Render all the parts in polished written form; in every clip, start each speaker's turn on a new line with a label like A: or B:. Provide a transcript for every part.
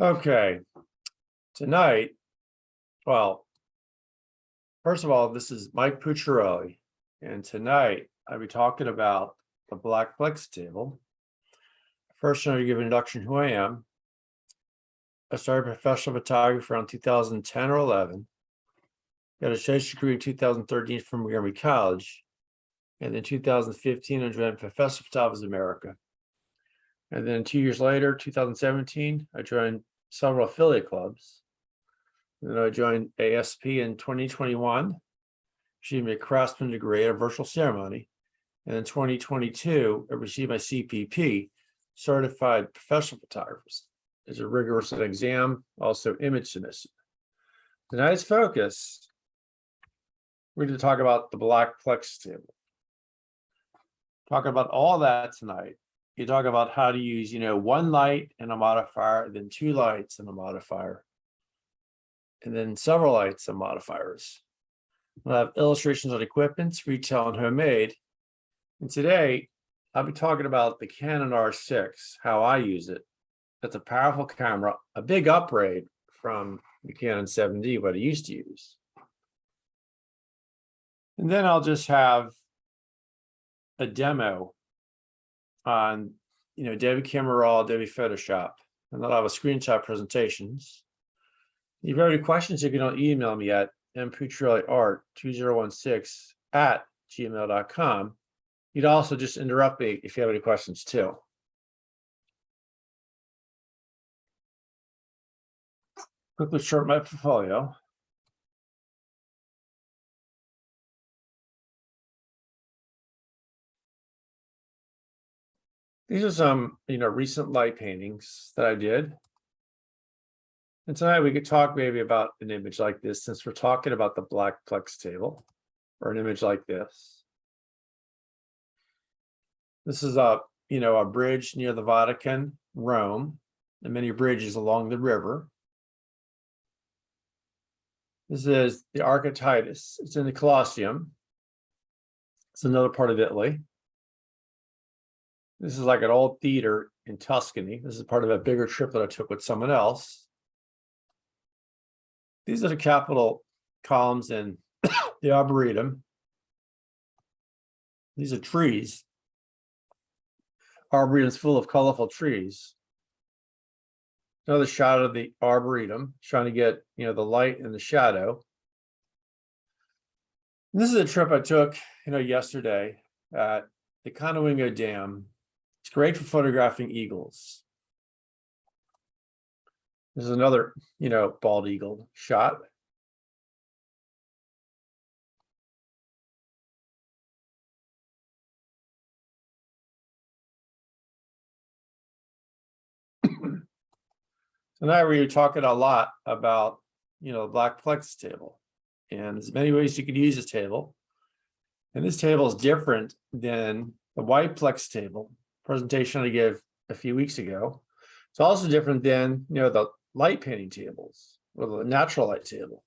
A: Okay, tonight, well, first of all, this is Mike Pucciarelli, and tonight I'll be talking about the Black Plex table. First, I'm going to give an introduction who I am. I started professional photography around 2010 or 11. Got a associate's degree in 2013 from Montgomery College. And in 2015, I joined Professional Photographers America. And then 2 years later, 2017, I joined several affiliate clubs. And then I joined ASP in 2021, received my craftsman degree at a virtual ceremony. And in 2022, I received my CPP, Certified Professional Photographers. It's a rigorous exam, also image submission. Tonight's focus, we're going to talk about the Black Plex table. Talk about all that tonight. You talk about how to use, one light and a modifier, then two lights and a modifier, and then several lights and modifiers. We'll have illustrations on equipment, retail and homemade. And today, I'll be talking about the Canon R6, how I use it. That's a powerful camera, a big upgrade from the Canon 7D, what I used to use. And then I'll just have a demo on, Adobe Camera Raw, Adobe Photoshop, and then I'll have a screenshot presentations. If you have any questions, you can email me at mpucciarelliart2016@gmail.com. You'd also just interrupt me if you have any questions too. Quickly short my portfolio. These are some, recent light paintings that I did. And tonight we could talk maybe about an image like this, since we're talking about the Black Plex table, or an image like this. This is a bridge near the Vatican, Rome, and many bridges along the river. This is the Arc of Titus. It's in the Colosseum. It's another part of Italy. This is like an old theater in Tuscany. This is part of a bigger trip that I took with someone else. These are the Capitol columns in the Arboretum. These are trees. Arboretum's full of colorful trees. Another shot of the Arboretum, trying to get, the light and the shadow. And this is a trip I took, yesterday at the Conowingo Dam. It's great for photographing eagles. This is another, bald eagle shot. Tonight we're talking a lot about, the Black Plex table. And there's many ways you could use this table. And this table is different than the White Plex table presentation I gave a few weeks ago. It's also different than, the light painting tables or the natural light table.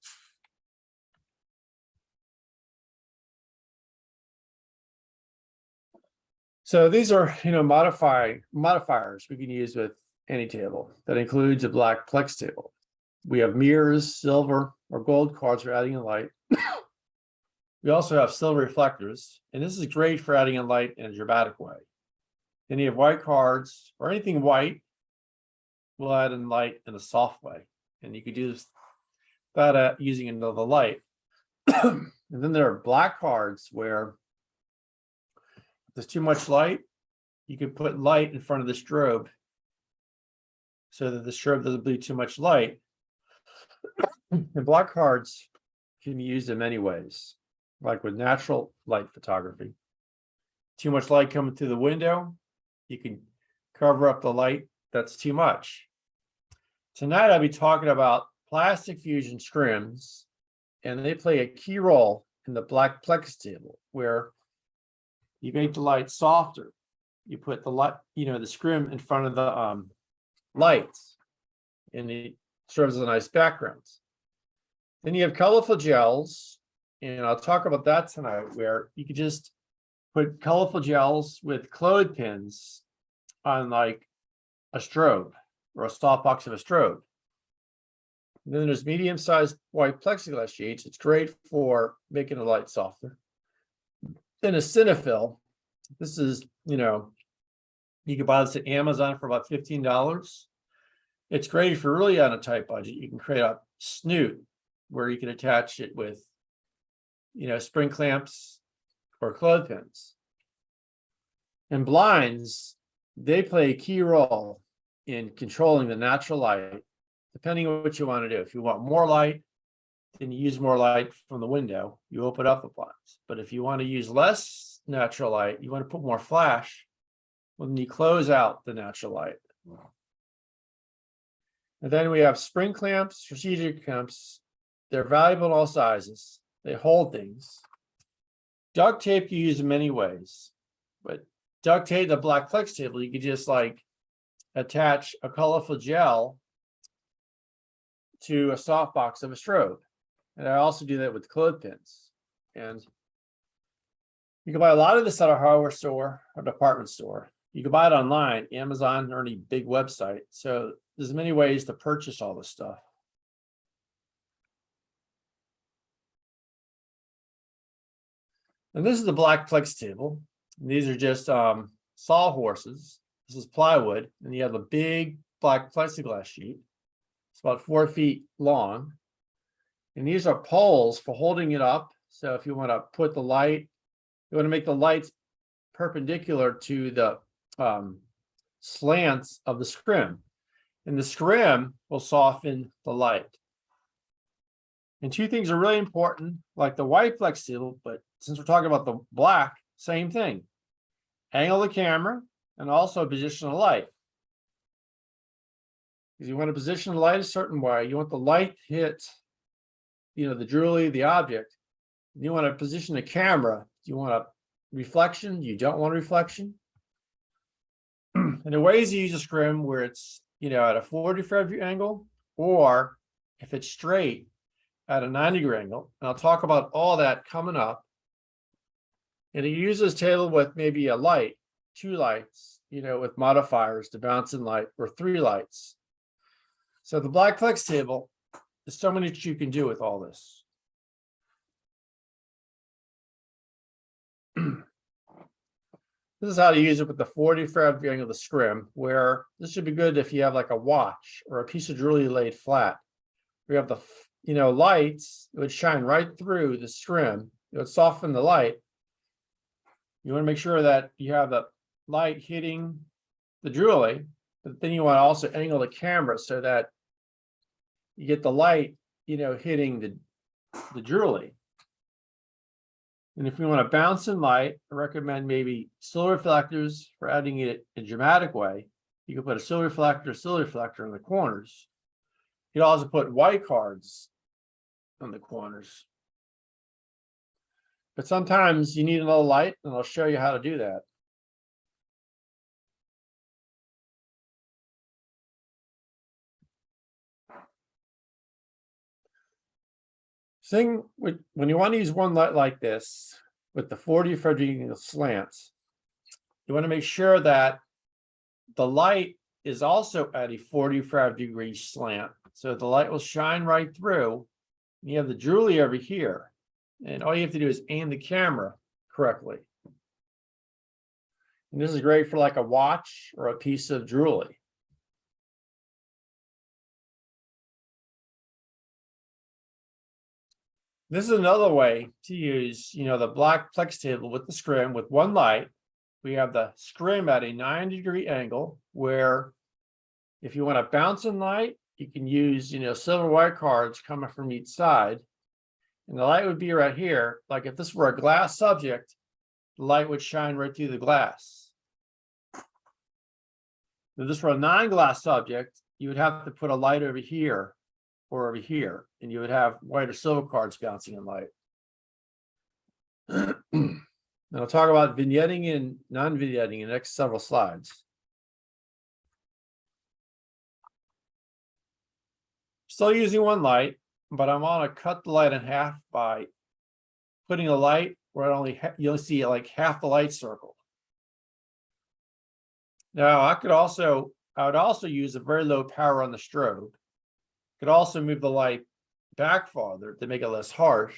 A: So these are, modifiers we can use with any table. That includes a Black Plex table. We have mirrors, silver or gold cards for adding in light. We also have silver reflectors, and this is great for adding in light in a dramatic way. Then you have white cards, or anything white will add in light in a soft way. And you could do this without using another light. And then there are black cards where if there's too much light, you could put light in front of the strobe so that the strobe doesn't bleed too much light. And black cards can be used in many ways, like with natural light photography. Too much light coming through the window, you can cover up the light that's too much. Tonight I'll be talking about plastic fusion scrims, and they play a key role in the Black Plex table, where you make the light softer. You put the light, the scrim in front of the lights, and it serves as a nice background. Then you have colorful gels, and I'll talk about that tonight, where you could just put colorful gels with clothespins on like a strobe. or a softbox of a strobe. And then there's medium-sized white plexiglass sheets. It's great for making the light softer. Then a Cinefill. This is, you can buy this at Amazon for about $15. It's great if you're really on a tight budget. You can create a snoot where you can attach it with, spring clamps or clothespins. And blinds, they play a key role in controlling the natural light, depending on what you want to do. If you want more light, then you use more light from the window. You open up the blinds. But if you want to use less natural light, you want to put more flash, when you close out the natural light. And then we have spring clamps, strategic clamps. They're valuable in all sizes. They hold things. Duct tape you use in many ways, but duct tape, the Black Plex table, you could just attach a colorful gel to a softbox of a strobe. And I also do that with clothespins. And you can buy a lot of this at a hardware store or department store. You can buy it online, Amazon, or any big website. So there's many ways to purchase all this stuff. And this is the Black Plex table. And these are just sawhorses. This is plywood, and you have a big Black Plexiglass sheet. It's about 4 feet long. And these are poles for holding it up. So if you want to put the light, you want to make the lights perpendicular to the slants of the scrim. And the scrim will soften the light. And two things are really important, like the white Plex table, but since we're talking about the black, same thing. Angle the camera and also position the light. Because you want to position the light a certain way. You want the light to hit, the jewelry, the object. You want to position the camera. You want a reflection. You don't want a reflection. And the ways you use a scrim where it's, at a 45 degree angle, or if it's straight at a 90 degree angle. And I'll talk about all that coming up. And you use this table with maybe a light, 2 lights, with modifiers to bounce in light, or 3 lights. So the Black Plex table, there's so much you can do with all this. This is how to use it with the 45 degree angle of the scrim, where this should be good if you have like a watch or a piece of jewelry laid flat. We have the, lights, it would shine right through the scrim. It would soften the light. You want to make sure that you have the light hitting the jewelry, but then you want to also angle the camera so that you get the light, hitting the jewelry. And if you want to bounce in light, I recommend maybe silver reflectors for adding it in a dramatic way. You can put a silver reflector in the corners. You can also put white cards on the corners. But sometimes you need another light, and I'll show you how to do that. Thing with when you want to use one light like this with the 45 degree slants, you want to make sure that the light is also at a 45 degree slant, so the light will shine right through. You have the jewelry over here, and all you have to do is aim the camera correctly. And this is great for like a watch or a piece of jewelry. This is another way to use, the Black Plex table with the scrim with one light. We have the scrim at a 90 degree angle, where if you want to bounce in light, you can use, silver white cards coming from each side. And the light would be right here. Like if this were a glass subject, the light would shine right through the glass. If this were a non-glass subject, you would have to put a light over here or over here, and you would have white or silver cards bouncing in light. And I'll talk about vignetting and non-vignetting in the next several slides. Still using one light, but I'm going to cut the light in half by putting a light where you only see like half the light circle. Now I could also I would also use a very low power on the strobe. Could also move the light back farther to make it less harsh.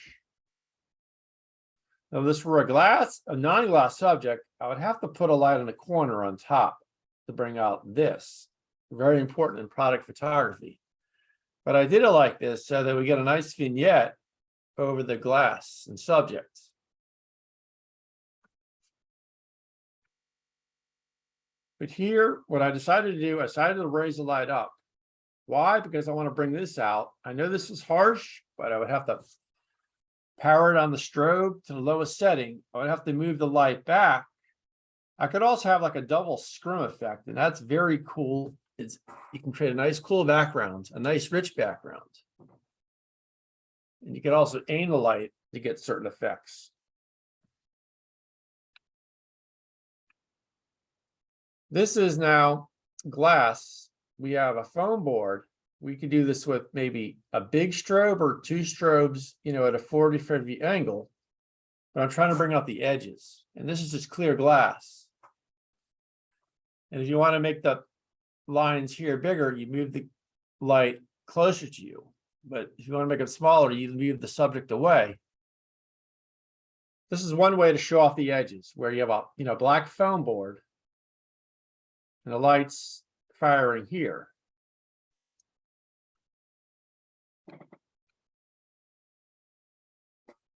A: Now, if this were a non-glass subject, I would have to put a light in the corner on top to bring out this. Very important in product photography. But I did it like this so that we get a nice vignette over the glass and subjects. But here, what I decided to do, I decided to raise the light up. Why? Because I want to bring this out. I know this is harsh, but I would have to power it on the strobe to the lowest setting. I would have to move the light back. I could also have like a double scrim effect, and that's very cool. You can create a nice cool background, a nice rich background. And you can also aim the light to get certain effects. This is now glass. We have a foam board. We could do this with maybe a big strobe or two strobes, at a 45-degree angle. But I'm trying to bring out the edges. And this is just clear glass. And if you want to make the lines here bigger, you move the light closer to you. But if you want to make it smaller, you move the subject away. This is one way to show off the edges, where you have a black foam board and the light's firing here.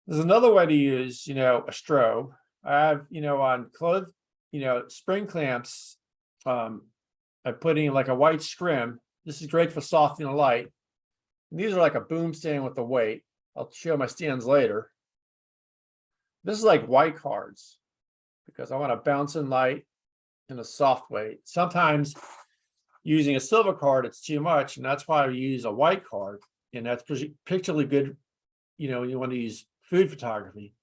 A: There's another way to use, a strobe. I have, on clothes, spring clamps, I'm putting like a white scrim. This is great for softening the light. And these are like a boom stand with the weight. I'll show my stands later. This is like white cards because I want to bounce in light in a soft way. Sometimes using a silver card, it's too much, and that's why I use a white card. And that's particularly good, you want to use food photography.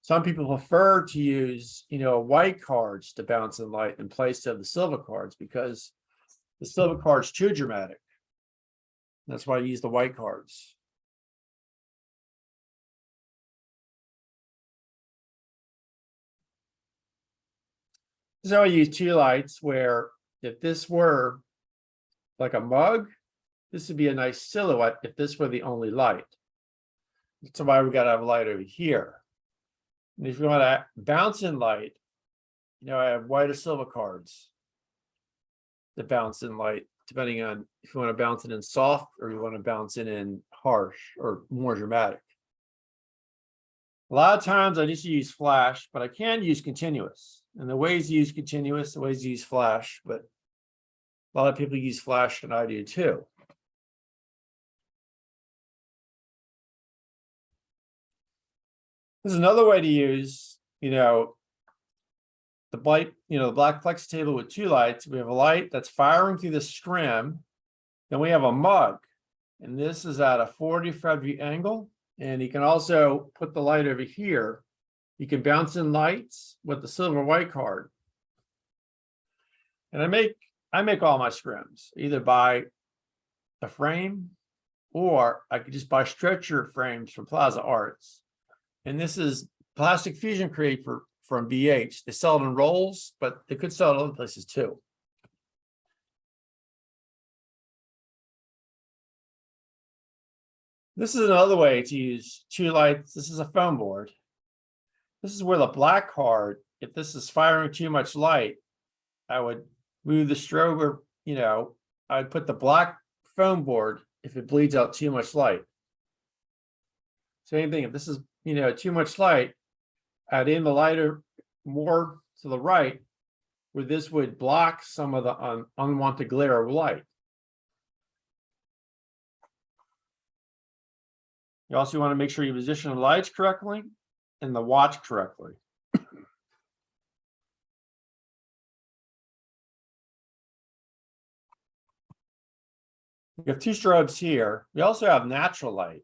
A: Some people prefer to use, white cards to bounce in light in place of the silver cards because the silver card's too dramatic. That's why I use the white cards. So I use two lights where if this were like a mug, this would be a nice silhouette if this were the only light. That's why we got to have a light over here. And if you want to bounce in light, I have white or silver cards that bounce in light, depending on if you want to bounce it in soft or you want to bounce it in harsh or more dramatic. A lot of times I just use flash, but I can use continuous. And the ways to use continuous, the ways to use flash, but a lot of people use flash and I do too. There's another way to use, the Black Plex table with two lights. We have a light that's firing through the scrim. Then we have a mug, and this is at a 45-degree angle. And you can also put the light over here. You can bounce in lights with the silver white card. And I make all my scrims either by a frame or I could just buy stretcher frames from Plaza Arts. And this is plastic fusion create from BH. They sell it in rolls, but they could sell it other places too. This is another way to use two lights. This is a foam board. This is where the black card, if this is firing too much light, I would move the strobe, I'd put the black foam board if it bleeds out too much light. Same thing, if this is, too much light, add in the lighter more to the right, where this would block some of the unwanted glare of light. You also want to make sure you position the lights correctly and the watch correctly. We have two strobes here. We also have natural light.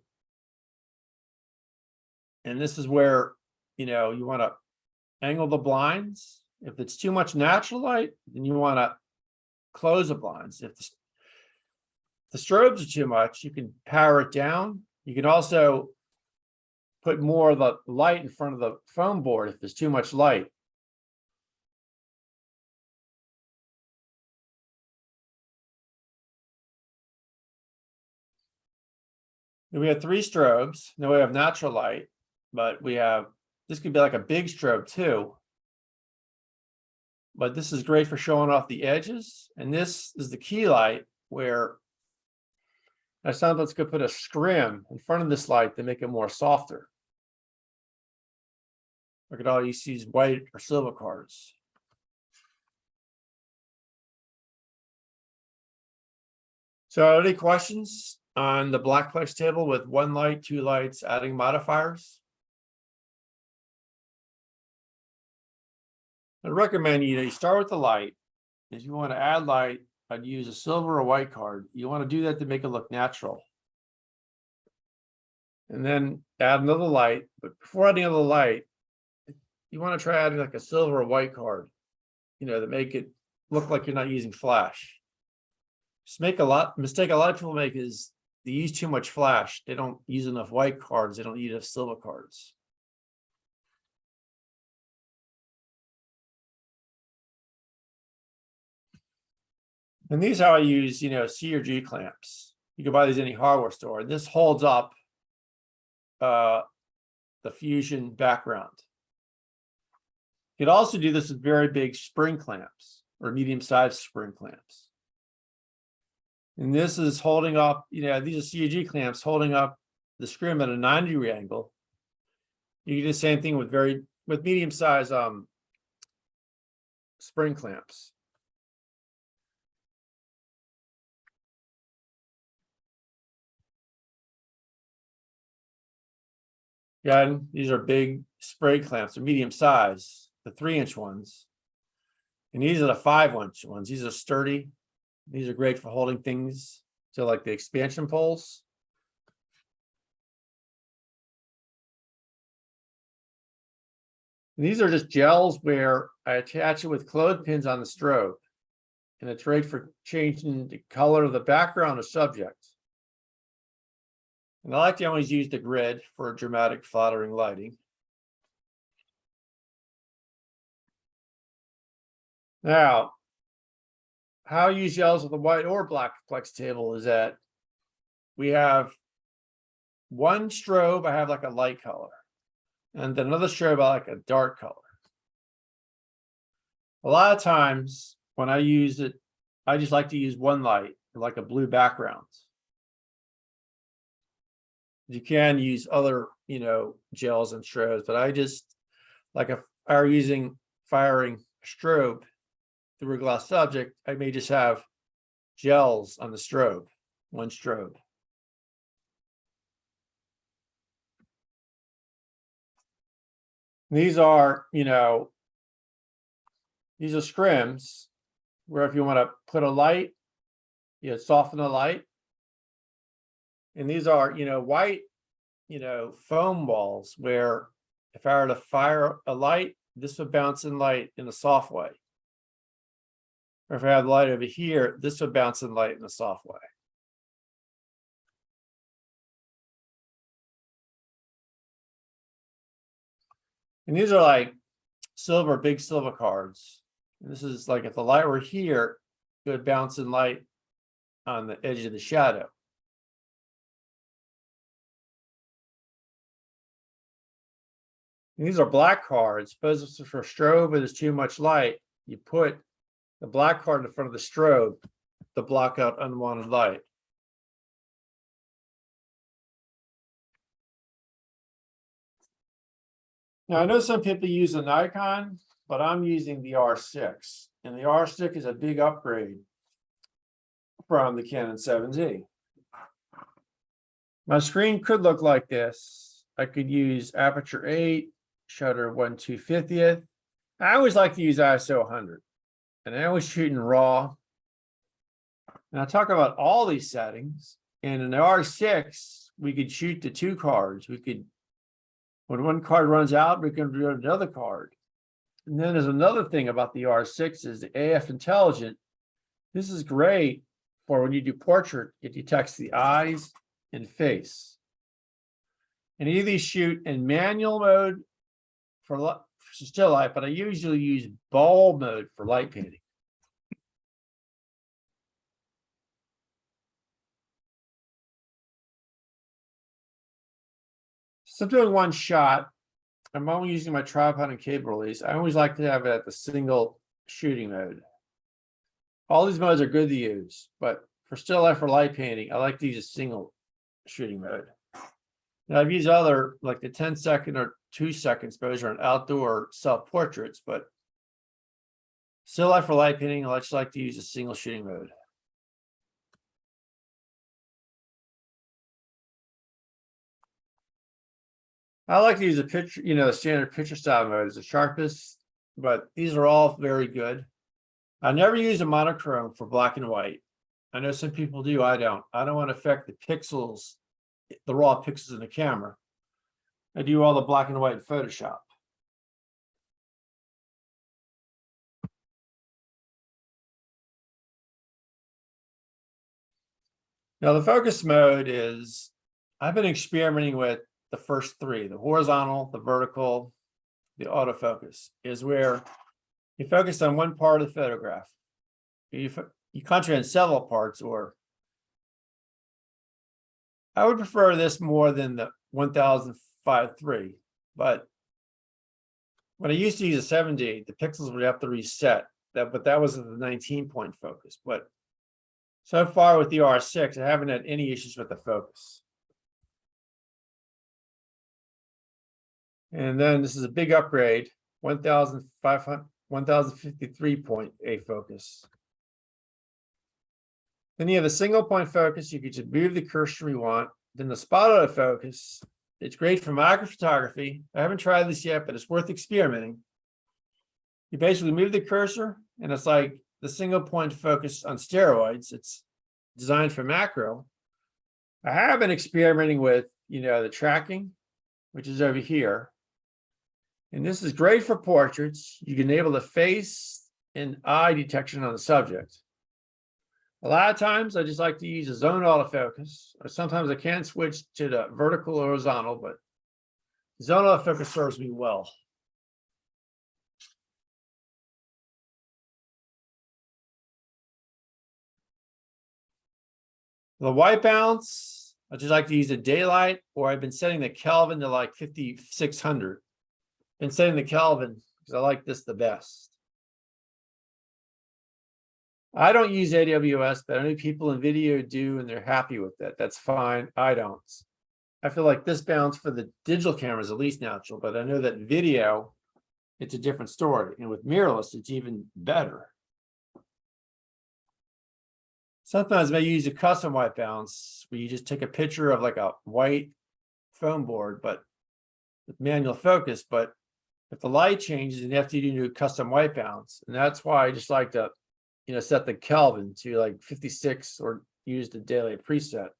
A: And this is where, you want to angle the blinds. If it's too much natural light, then you want to close the blinds. If the strobes are too much, you can power it down. You can also put more of the light in front of the foam board if there's too much light. And we have 3 strobes. Now we have natural light, but we have, this could be like a big strobe too. But this is great for showing off the edges. And this is the key light where I sometimes could put a scrim in front of this light to make it more softer. Look at all you see is white or silver cards. So any questions on the Black Plex table with 1 light, 2 lights, adding modifiers? I recommend you start with the light. If you want to add light, I'd use a silver or white card. You want to do that to make it look natural. And then add another light, but before adding another light, you want to try adding like a silver or white card, to make it look like you're not using flash. Mistake a lot of people make is they use too much flash. They don't use enough white cards. They don't use enough silver cards. And these are how I use, C or G clamps. You can buy these in any hardware store. This holds up the fusion background. You could also do this with very big spring clamps or medium-sized spring clamps. And this is holding up, these are CUG clamps holding up the scrim at a 90-degree angle. You can do the same thing with medium-sized spring clamps. Yeah, and these are big spray clamps, they're medium size, the 3-inch ones. And these are the 5-inch ones. These are sturdy. These are great for holding things to like the expansion poles. And these are just gels where I attach it with clothespins on the strobe. And it's great for changing the color of the background or subject. And I like to always use the grid for dramatic flattering lighting. Now, how I use gels with a white or black Plex table is that we have 1 strobe, I have like a light color, and then another strobe, I like a dark color. A lot of times when I use it, I just like to use 1 light, like a blue background. You can use other, gels and strobes, but I just like if I were firing a strobe through a glass subject, I may just have gels on the strobe, 1 strobe. These are, these are scrims where if you want to put a light, soften the light. And these are, white, foam walls where if I were to fire a light, this would bounce in light in a soft way. Or if I had light over here, this would bounce in light in a soft way. And these are like big silver cards. And this is like if the light were here, it would bounce in light on the edge of the shadow. And these are black cards. Suppose it's for strobe and there's too much light, you put the black card in front of the strobe to block out unwanted light. Now, I know some people use a Nikon, but I'm using the R6. And the R6 is a big upgrade from the Canon 7D. My screen could look like this. I could use aperture 8, shutter 1/250th. I always like to use ISO 100. And I always shoot in RAW. And I talk about all these settings. And in the R6, we could shoot to 2 cards. We could, when 1 card runs out, we can do another card. And then there's another thing about the R6 is the AF Intelligent. This is great for when you do portrait, it detects the eyes and face. And either these shoot in manual mode for still life, but I usually use bulb mode for light painting. So I'm doing one shot. I'm only using my tripod and cable release. I always like to have it at the single shooting mode. All these modes are good to use, but for still life or light painting, I like to use a single shooting mode. Now I've used other, like the 10-second or 2-second exposure on outdoor self-portraits, but still life or light painting, I just like to use a single shooting mode. I like to use a picture, the standard picture style mode is the sharpest, but these are all very good. I never use a monochrome for black and white. I know some people do, I don't. I don't want to affect the pixels, the raw pixels in the camera. I do all the black and white in Photoshop. Now the focus mode is, I've been experimenting with the first three, the horizontal, the vertical, the autofocus, is where you focus on one part of the photograph. You concentrate on several parts, or I would prefer this more than the 1005.3, but when I used to use a 7D, the pixels would have to reset that, but that was the 19-point focus. But so far with the R6, I haven't had any issues with the focus. And then this is a big upgrade, 1053.8 focus. Then you have a single point focus. You can just move the cursor you want. Then the spot autofocus. It's great for macro photography. I haven't tried this yet, but it's worth experimenting. You basically move the cursor, and it's like the single point focus on steroids. It's designed for macro. I have been experimenting with, the tracking, which is over here. And this is great for portraits. You can enable the face and eye detection on the subject. A lot of times I just like to use a zone autofocus, or sometimes I can switch to the vertical or horizontal, but zone autofocus serves me well. The white balance, I just like to use a daylight, or I've been setting the Kelvin to like 5600. Been setting the Kelvin because I like this the best. I don't use AWS, but I know people in video do, and they're happy with that. That's fine. I don't. I feel like this balance for the digital camera is at least natural, but I know that video, it's a different story. And with mirrorless, it's even better. Sometimes I may use a custom white balance where you just take a picture of like a white foam board, but with manual focus. But if the light changes, then you have to do a custom white balance. And that's why I just like to, set the Kelvin to like 56 or use the daily preset.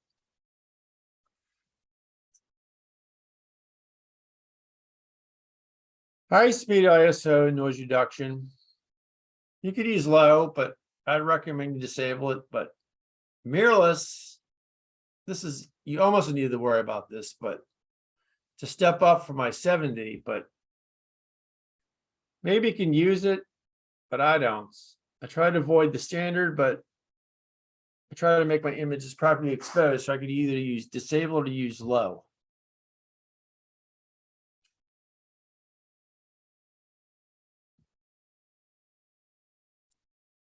A: High speed ISO noise reduction. You could use low, but I'd recommend you disable it. But mirrorless, you almost need to worry about this, but to step up from my 70, but maybe you can use it, but I don't. I try to avoid the standard, but I try to make my images properly exposed, so I could either use disable or use low.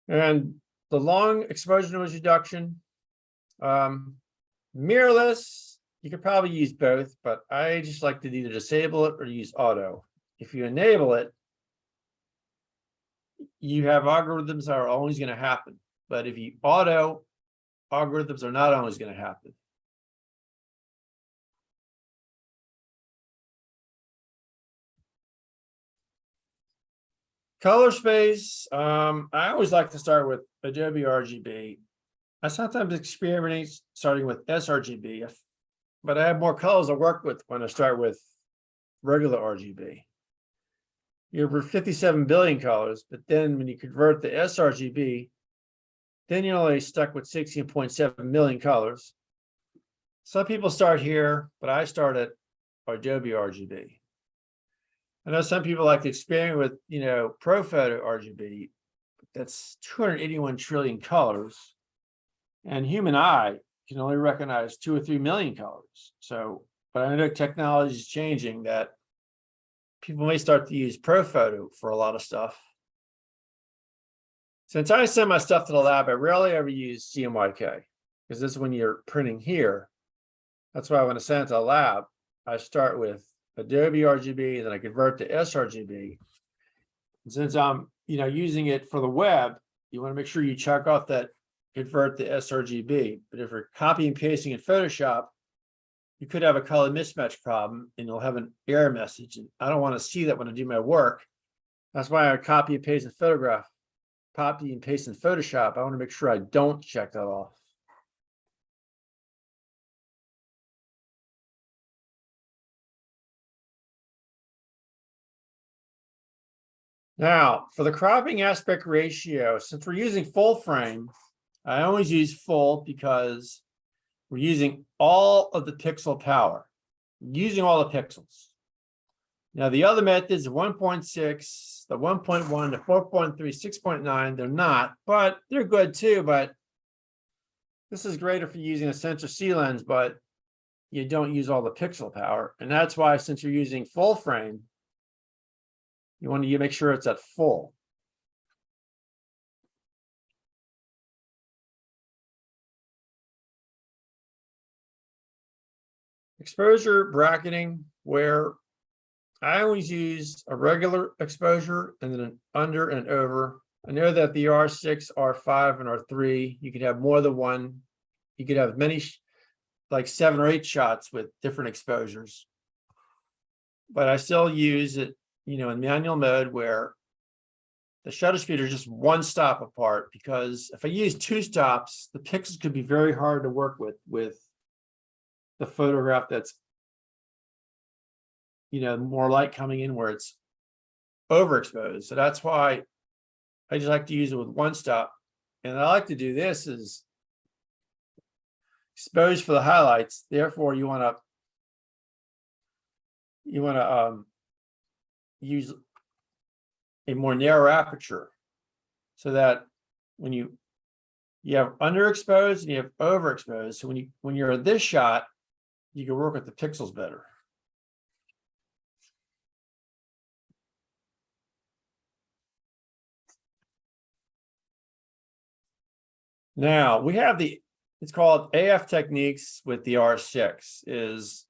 A: And the long exposure noise reduction, mirrorless, you could probably use both, but I just like to either disable it or use auto. If you enable it, you have algorithms that are always going to happen. But if you auto, algorithms are not always going to happen. Color space, I always like to start with Adobe RGB. I sometimes experiment starting with sRGB, but I have more colors to work with when I start with regular RGB. You're over 57 billion colors, but then when you convert the sRGB, then you're only stuck with 16.7 million colors. Some people start here, but I start at Adobe RGB. I know some people like to experiment with, Pro Photo RGB. That's 281 trillion colors, and human eye can only recognize 2 or 3 million colors. So but I know technology is changing that people may start to use ProPhoto for a lot of stuff. Since I send my stuff to the lab, I rarely ever use CMYK because this is when you're printing here. That's why when I send it to the lab, I start with Adobe RGB, then I convert to sRGB. And since I'm using it for the web, you want to make sure you check off that convert to sRGB. But if you're copying and pasting in Photoshop, you could have a color mismatch problem and you'll have an error message. And I don't want to see that when I do my work. That's why I copy and paste in Photoshop. I want to make sure I don't check that off. Now, for the cropping aspect ratio, since we're using full frame, I always use full because we're using all of the pixel power, using all the pixels. Now, the other methods, 1.6, the 1.1, the 4.3, 6.9, they're not, but they're good too. But this is great if you're using a sensor C lens, but you don't use all the pixel power. And that's why, since you're using full frame, you want to make sure it's at full. Exposure bracketing, where I always use a regular exposure and then an under and over. I know that the R6, R5, and R3, you could have more than one. You could have many, like 7 or 8 shots with different exposures. But I still use it, in manual mode where the shutter speed is just one stop apart, because if I use 2 stops, the pixels could be very hard to work with the photograph that's more light coming in where it's overexposed. So that's why I just like to use it with 1 stop. And I like to do this is expose for the highlights. Therefore, you want to use a more narrow aperture so that when you have underexposed and you have overexposed. So when you're at this shot, you can work with the pixels better. Now we have it's called AF techniques with the R6. Is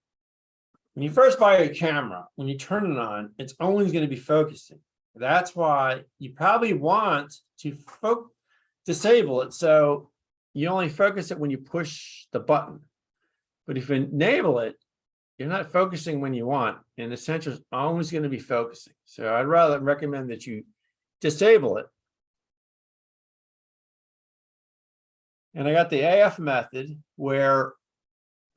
A: when you first buy a camera, when you turn it on, it's always going to be focusing. That's why you probably want to disable it, so you only focus it when you push the button. But if you enable it, you're not focusing when you want, and the sensor is always going to be focusing. So I'd rather recommend that you disable it. And I got the AF method, where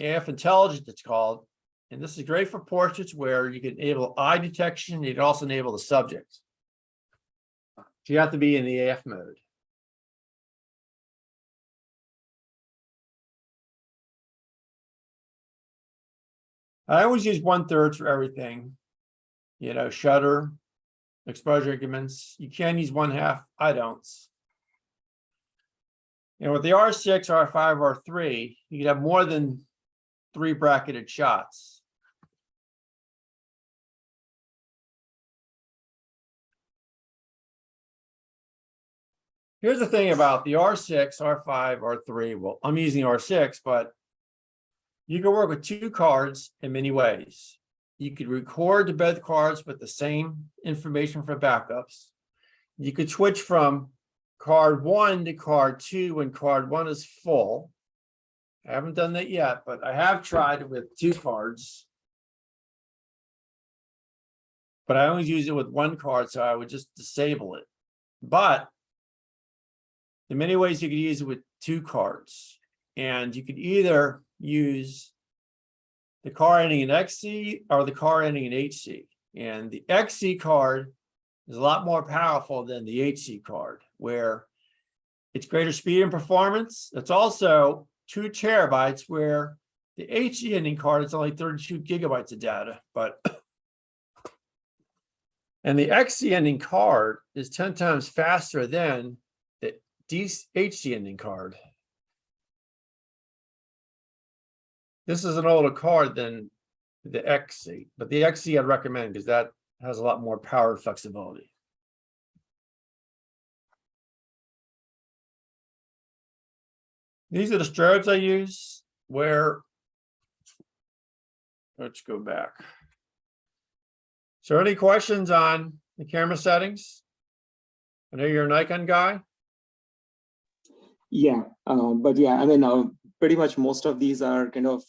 A: AF intelligence it's called. And this is great for portraits where you can enable eye detection. You can also enable the subject. So you have to be in the AF mode. I always use 1/3 for everything. Shutter, exposure increments. You can use 1/2. I don't. With the R6, R5, R3, you can have more than 3 bracketed shots. Here's the thing about the R6, R5, R3. Well, I'm using R6, but you can work with 2 cards in many ways. You could record to both cards with the same information for backups. You could switch from card 1 to card 2 when card 1 is full. I haven't done that yet, but I have tried it with 2 cards. But I always use it with 1 card, so I would just disable it. But in many ways, you could use it with 2 cards. And you could either use the card ending in XC or the card ending in HC. And the XC card is a lot more powerful than the HC card, where it's greater speed and performance. It's also 2 terabytes, where the HC ending card is only 32 gigabytes of data. And the XC ending card is 10 times faster than the HC ending card. This is an older card than the XC, but the XC I'd recommend because that has a lot more power and flexibility. These are the strobes I use where, let's go back. So any questions on the camera settings? I know you're a Nikon guy.
B: Yeah, but yeah, I mean, pretty much most of these are kind of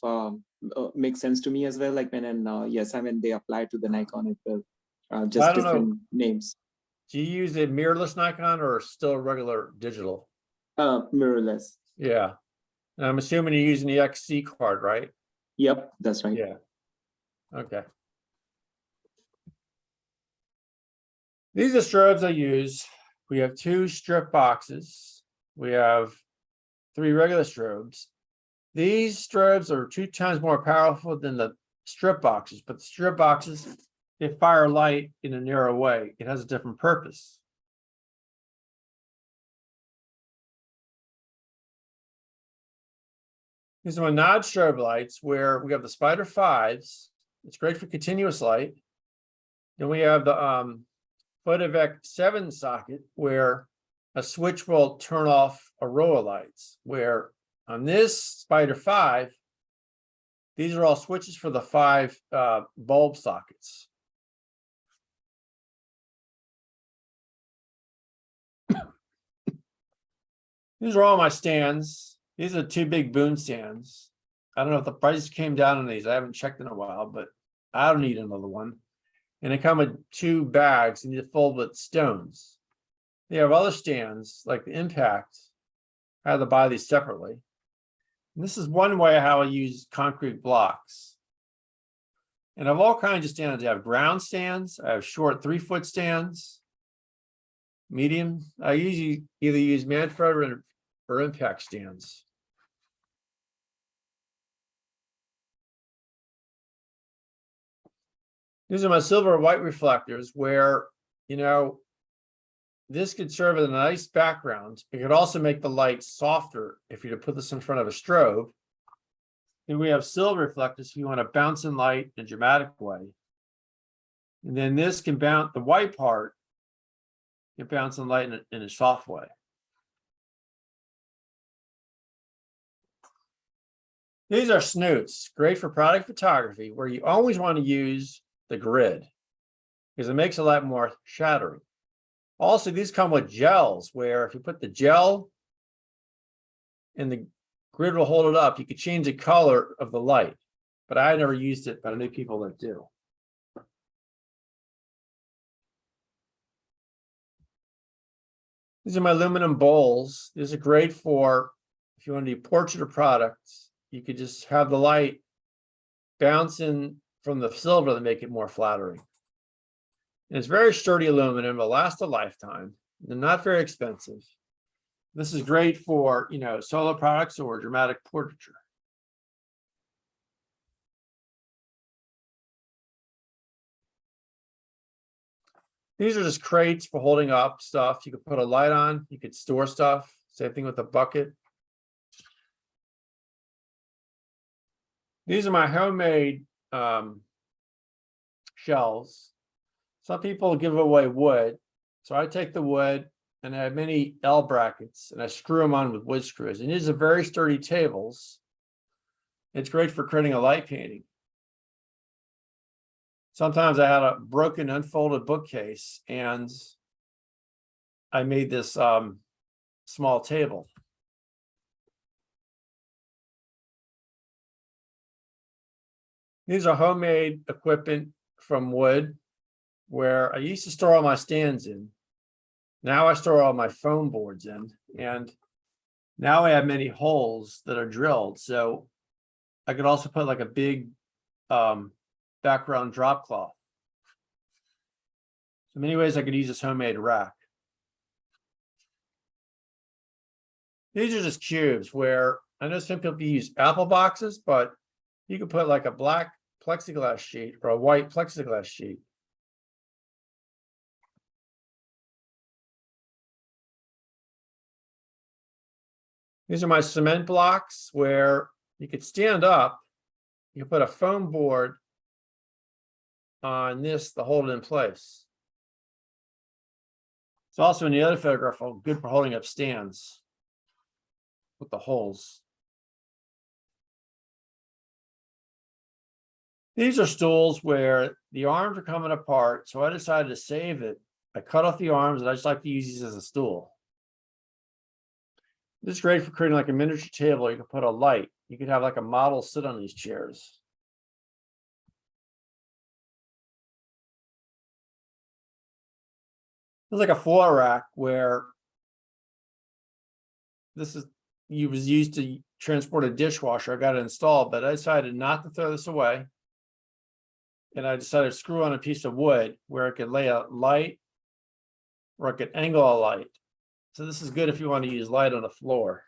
B: make sense to me as well. Like yes, I mean, they apply to the Nikon as well, just different names.
A: Do you use a mirrorless Nikon or still regular digital?
B: Mirrorless.
A: Yeah. And I'm assuming you're using the XC card, right?
B: Yep, that's right.
A: Yeah. Okay. These are strobes I use. We have 2 strip boxes. We have 3 regular strobes. These strobes are 2 times more powerful than the strip boxes, but the strip boxes, they fire light in a narrow way. It has a different purpose. These are my nod strobe lights where we have the Spider 5s. It's great for continuous light. Then we have the Photovec 7 socket where a switch will turn off a row of lights, where on this Spider 5, these are all switches for the 5 bulb sockets. These are all my stands. These are 2 big boom stands. I don't know if the prices came down on these. I haven't checked in a while, but I don't need another one. And they come with 2 bags and you fold with stones. They have other stands like the Impact. I had to buy these separately. And this is one way how I use concrete blocks. And I have all kinds of stands. I have ground stands. I have short 3-foot stands. Medium. I usually either use Manfred or Impact stands. These are my silver and white reflectors where, you know, this could serve as a nice background. It could also make the light softer if you were to put this in front of a strobe. And we have silver reflectors if you want to bounce in light in a dramatic way. And then this can bounce, the white part can bounce in light in a soft way. These are snoots, great for product photography, where you always want to use the grid because it makes a lot more shattering. Also, these come with gels where if you put the gel and the grid will hold it up, you could change the color of the light. But I never used it, but I knew people that do. These are my aluminum bowls. These are great for if you want to do portrait of products. You could just have the light bounce in from the silver to make it more flattering. And it's very sturdy aluminum. It'll last a lifetime. They're not very expensive. This is great for, you know, solo products or dramatic portraiture. These are just crates for holding up stuff. You could put a light on. You could store stuff. Same thing with the bucket. These are my homemade shells. Some people give away wood. So I take the wood and I have many L brackets and I screw them on with wood screws. And these are very sturdy tables. It's great for creating a light painting. Sometimes I had a broken unfolded bookcase and I made this small table. These are homemade equipment from wood where I used to store all my stands in. Now I store all my foam boards in, and now I have many holes that are drilled. So I could also put like a big background drop cloth. So many ways I could use this homemade rack. These are just cubes where I know some people use apple boxes, but you could put like a black plexiglass sheet or a white plexiglass sheet. These are my cement blocks where you could stand up, you put a foam board on this to hold it in place. It's also in the other photograph good for holding up stands with the holes. These are stools where the arms are coming apart, so I decided to save it. I cut off the arms, and I just like to use these as a stool. This is great for creating like a miniature table. You can put a light. You could have like a model sit on these chairs. It's like a floor rack where this is was used to transport a dishwasher. I got it installed, but I decided not to throw this away. And I decided to screw on a piece of wood where I could lay a light or I could angle a light. So this is good if you want to use light on the floor.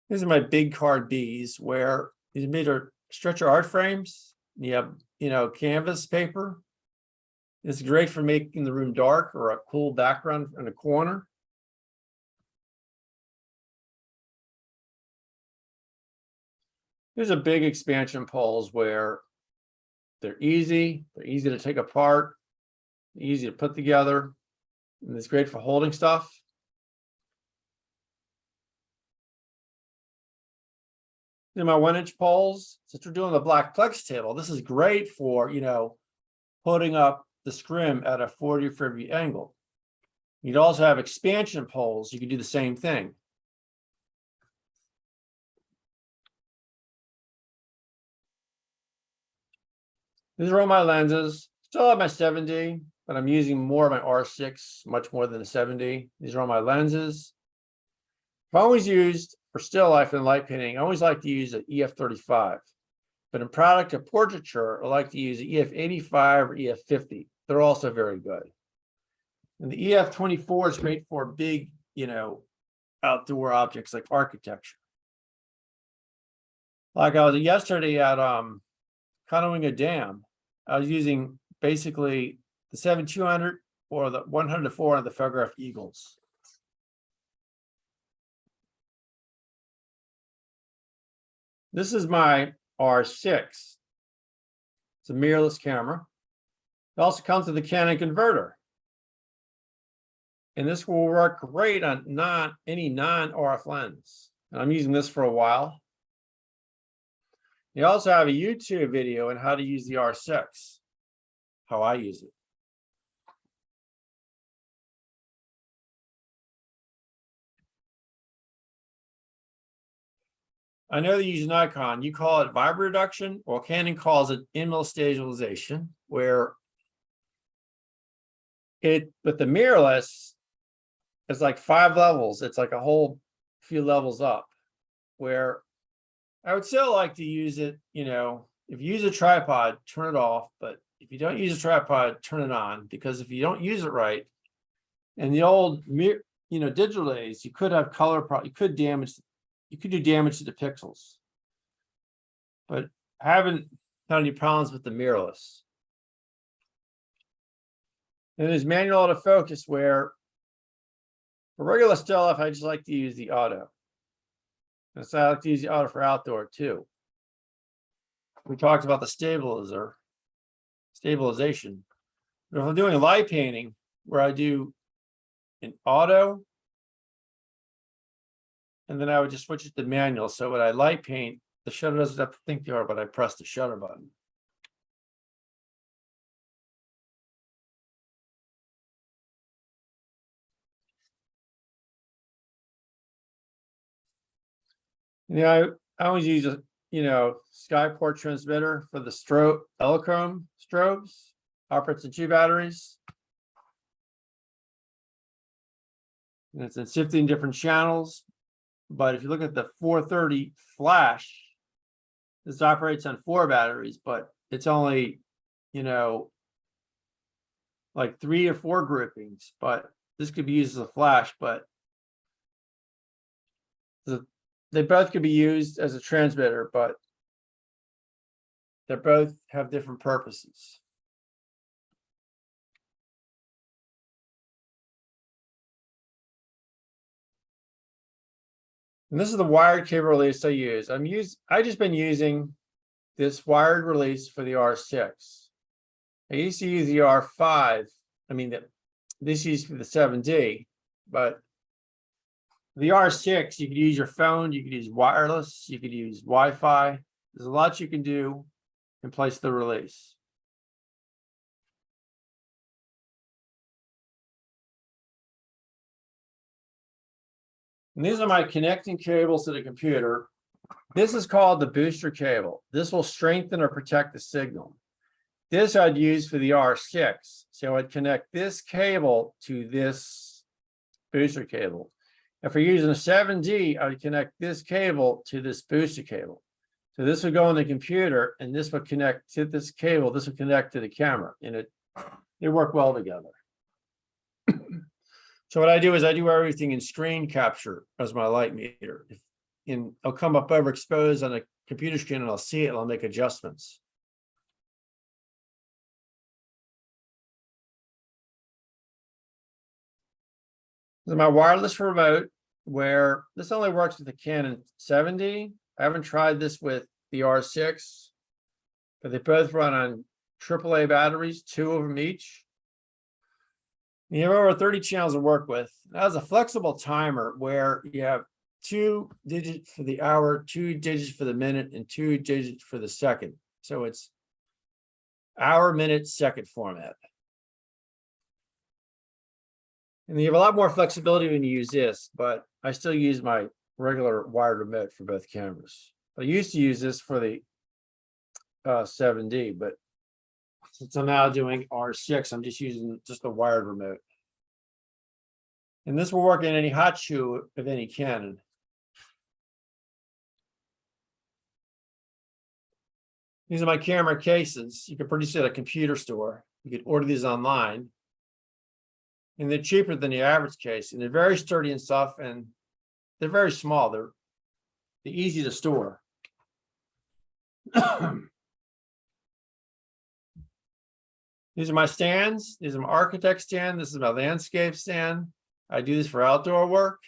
A: These are my big card Bs where these made are stretcher art frames. You have, canvas paper. It's great for making the room dark or a cool background in a corner. These are big expansion poles where they're easy to take apart, easy to put together, and it's great for holding stuff. These are my 1-inch poles. Since we're doing the Black Plex table, this is great for, putting up the scrim at a 40-degree angle. You'd also have expansion poles. You could do the same thing. These are all my lenses. Still have my 7D, but I'm using more of my R6, much more than the 7D. These are all my lenses. I've always used, for still life and light painting, I always like to use an EF35. But in product or portraiture, I like to use EF85 or EF50. They're also very good. And the EF24 is great for big, outdoor objects like architecture. Like I was yesterday at canoeing a dam. I was using basically the 7200 or the 100 to 400 of the photograph Eagles. This is my R6. It's a mirrorless camera. It also comes with a Canon converter. And this will work great on any non-RF lens. And I'm using this for a while. You also have a YouTube video on how to use the R6, how I use it. I know they use Nikon. You call it vibra reduction, or Canon calls it in-mill stabilization, where with the mirrorless, it's like 5 levels. It's like a whole few levels up, where I would still like to use it, if you use a tripod, turn it off. But if you don't use a tripod, turn it on, because if you don't use it right, in the old digital days, you could have color you could do damage to the pixels. But I haven't had any problems with the mirrorless. And there's manual autofocus, where for regular still life, I just like to use the auto. And so I like to use the auto for outdoor too. We talked about the stabilization. But if I'm doing light painting, where I do an auto, and then I would just switch it to manual. So when I light paint, the shutter doesn't have to think too hard, but I press the shutter button. I always use a Skyport transmitter for the Elechrome strobes. Operates in 2 batteries. And it's in 15 different channels. But if you look at the 430 flash, this operates on 4 batteries, but it's only, like 3 or 4 groupings. But this could be used as a flash, but they both could be used as a transmitter, but they both have different purposes. And this is the wired cable release I use. I just been using this wired release for the R6. I used to use the R5. This used for the 7D, but the R6, you could use your phone, you could use wireless, you could use Wi-Fi. There's a lot you can do and place the release. And these are my connecting cables to the computer. This is called the booster cable. This will strengthen or protect the signal. This I'd use for the R6. So I'd connect this cable to this booster cable. If we're using a 7D, I would connect this cable to this booster cable. So this would go on the computer and this would connect to this cable. This would connect to the camera, and they work well together. So what I do is I do everything in screen capture as my light meter. And I'll come up overexposed on a computer screen and I'll see it and I'll make adjustments. This is my wireless remote, where this only works with the Canon 7D. I haven't tried this with the R6, but they both run on AAA batteries, 2 of them each. You have over 30 channels to work with. It has a flexible timer where you have 2 digits for the hour, 2 digits for the minute, and 2 digits for the second. So it's hour, minute, second format. And you have a lot more flexibility when you use this, but I still use my regular wired remote for both cameras. I used to use this for the 7D, but since I'm now doing R6, I'm just using just a wired remote. And this will work in any hot shoe of any Canon. These are my camera cases. You can purchase at a computer store. You can order these online. And they're cheaper than the average case. And they're very sturdy and stuff. And they're very small. They're easy to store. These are my stands. These are my architect stand. This is my landscape stand. I do this for outdoor work.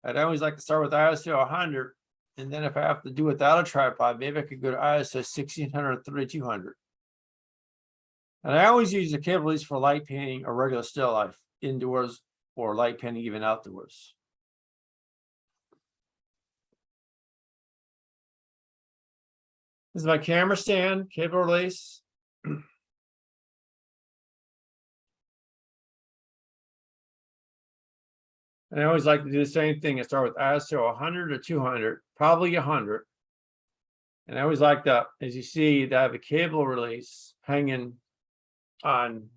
A: I'd always like to start with ISO 100. And then if I have to do without a tripod, maybe I could go to ISO 1600, 3200. And I always use the cable release for light painting or regular still life indoors, or light painting even outdoors. This is my camera stand, cable release. And I always like to do the same thing. I start with ISO 100 or 200, probably 100. And I always like that, as you see, to have a cable release hanging on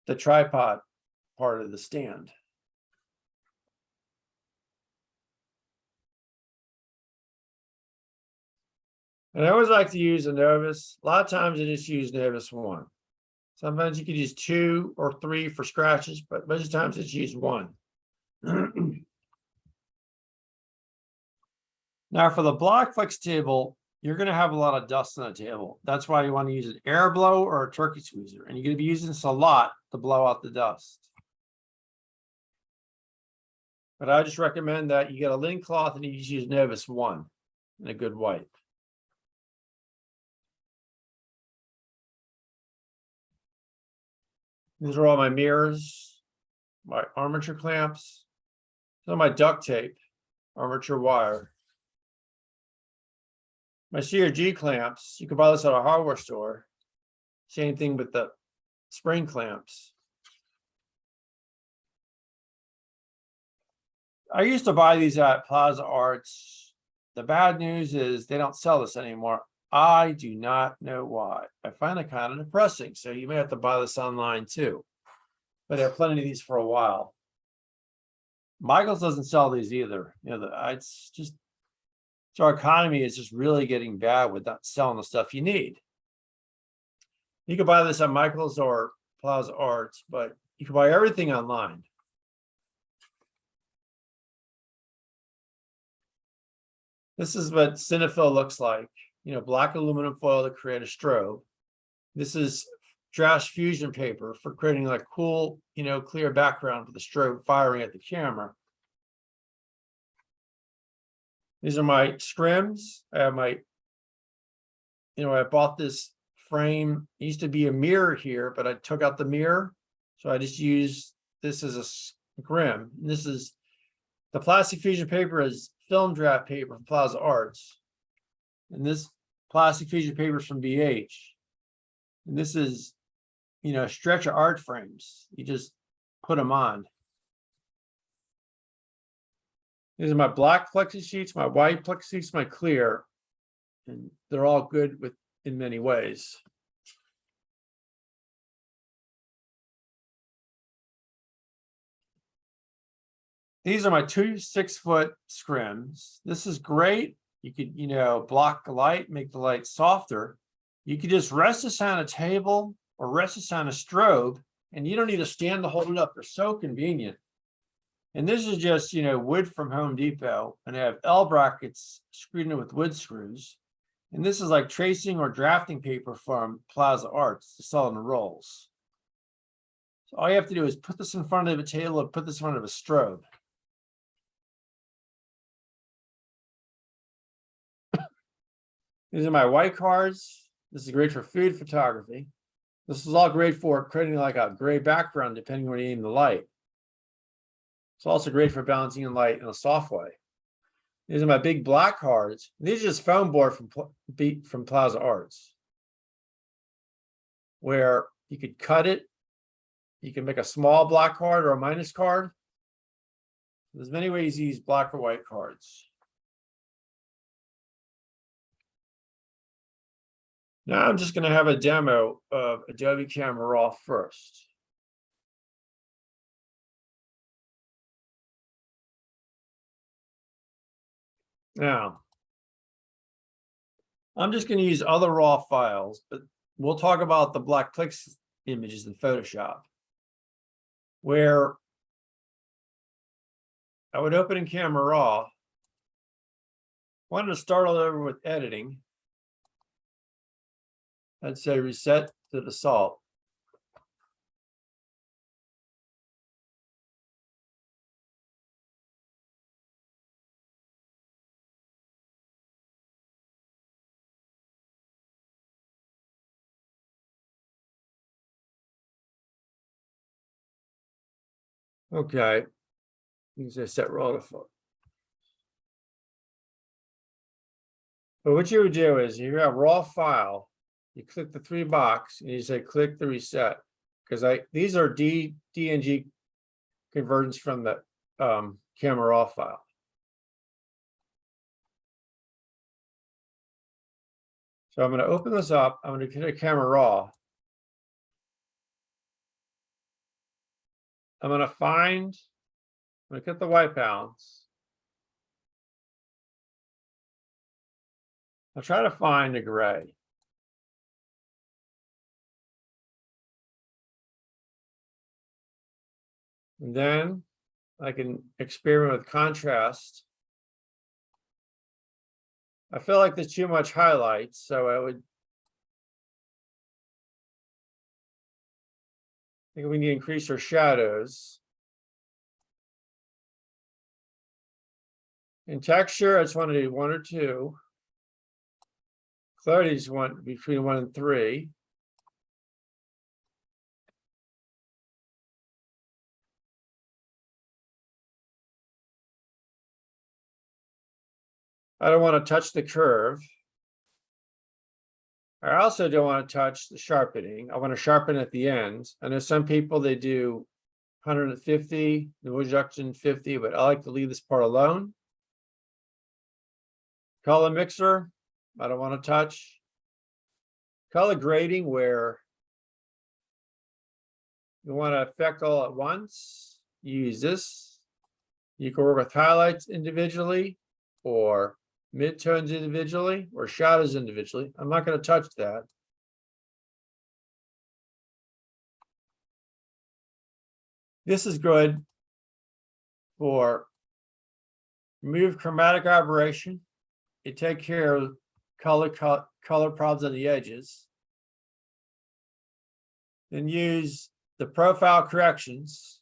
A: the tripod part of the stand. And I always like to use a Novus. A lot of times I just use Novus 1. Sometimes you could use 2 or 3 for scratches, but most of the times it's used 1. Now for the Black Plex table, you're going to have a lot of dust on the table. That's why you want to use an air blow or a turkey squeezer. And you're going to be using this a lot to blow out the dust. But I just recommend that you get a linen cloth and you just use Novus 1 and a good wipe. These are all my mirrors, my armature clamps, some of my duct tape, armature wire. My CRG clamps, you can buy this at a hardware store. Same thing with the spring clamps. I used to buy these at Plaza Arts. The bad news is they don't sell this anymore. I do not know why. I find it kind of depressing. So you may have to buy this online too. But there are plenty of these for a while. Michaels doesn't sell these either. You know, it's just, so our economy is just really getting bad with not selling the stuff you need. You can buy this at Michaels or Plaza Arts, but you can buy everything online. This is what Cinefill looks like. You know, black aluminum foil to create a strobe. This is Drash Fusion paper for creating like cool, you know, clear background for the strobe firing at the camera. These are my scrims. I have my, I bought this frame. It used to be a mirror here, but I took out the mirror. So I just used this as a scrim. And this is the plastic fusion paper is film draft paper from Plaza Arts. And this plastic fusion paper is from BH. And this is, stretcher art frames. You just put them on. These are my black plexi sheets, my white plexi sheets, my clear, and they're all good in many ways. These are my 2 6-foot scrims. This is great. You could, block the light, make the light softer. You could just rest this on a table or rest this on a strobe, and you don't need a stand to hold it up. They're so convenient. And this is just, wood from Home Depot, and I have L brackets screwed in with wood screws. And this is like tracing or drafting paper from Plaza Arts to sell in rolls. So all you have to do is put this in front of a table or put this in front of a strobe. These are my white cards. This is great for food photography. This is all great for creating like a gray background, depending on where you aim the light. It's also great for balancing in light in a soft way. These are my big black cards. These are just foam board from Plaza Arts, where you could cut it. You can make a small black card or a minus card. There's many ways to use black or white cards. Now I'm just going to have a demo of Adobe Camera Raw first. Now, I'm just going to use other raw files, but we'll talk about the Black Plex images in Photoshop, where I would open in Camera Raw. Wanted to start all over with editing. I'd say reset to default. Okay, you can set raw default. But what you would do is you have raw file, you click the 3 box and you say click the reset, because these are DNG conversions from the Camera Raw file. So I'm going to open this up. I'm going to click Camera Raw. I'm going to get the white balance. I'll try to find a gray. And then I can experiment with contrast. I feel like there's too much highlights, so I think we need to increase our shadows. In texture, I just want to do 1 or 2. Clarity is between 1 and 3. I don't want to touch the curve. I also don't want to touch the sharpening. I want to sharpen at the end. I know some people, they do 150, the reduction 50, but I like to leave this part alone. Color mixer, I don't want to touch. Color grading, where you want to affect all at once, you use this. You can work with highlights individually, or midtones individually, or shadows individually. I'm not going to touch that. This is good for remove chromatic aberration. You take care of color problems on the edges. Then use the profile corrections.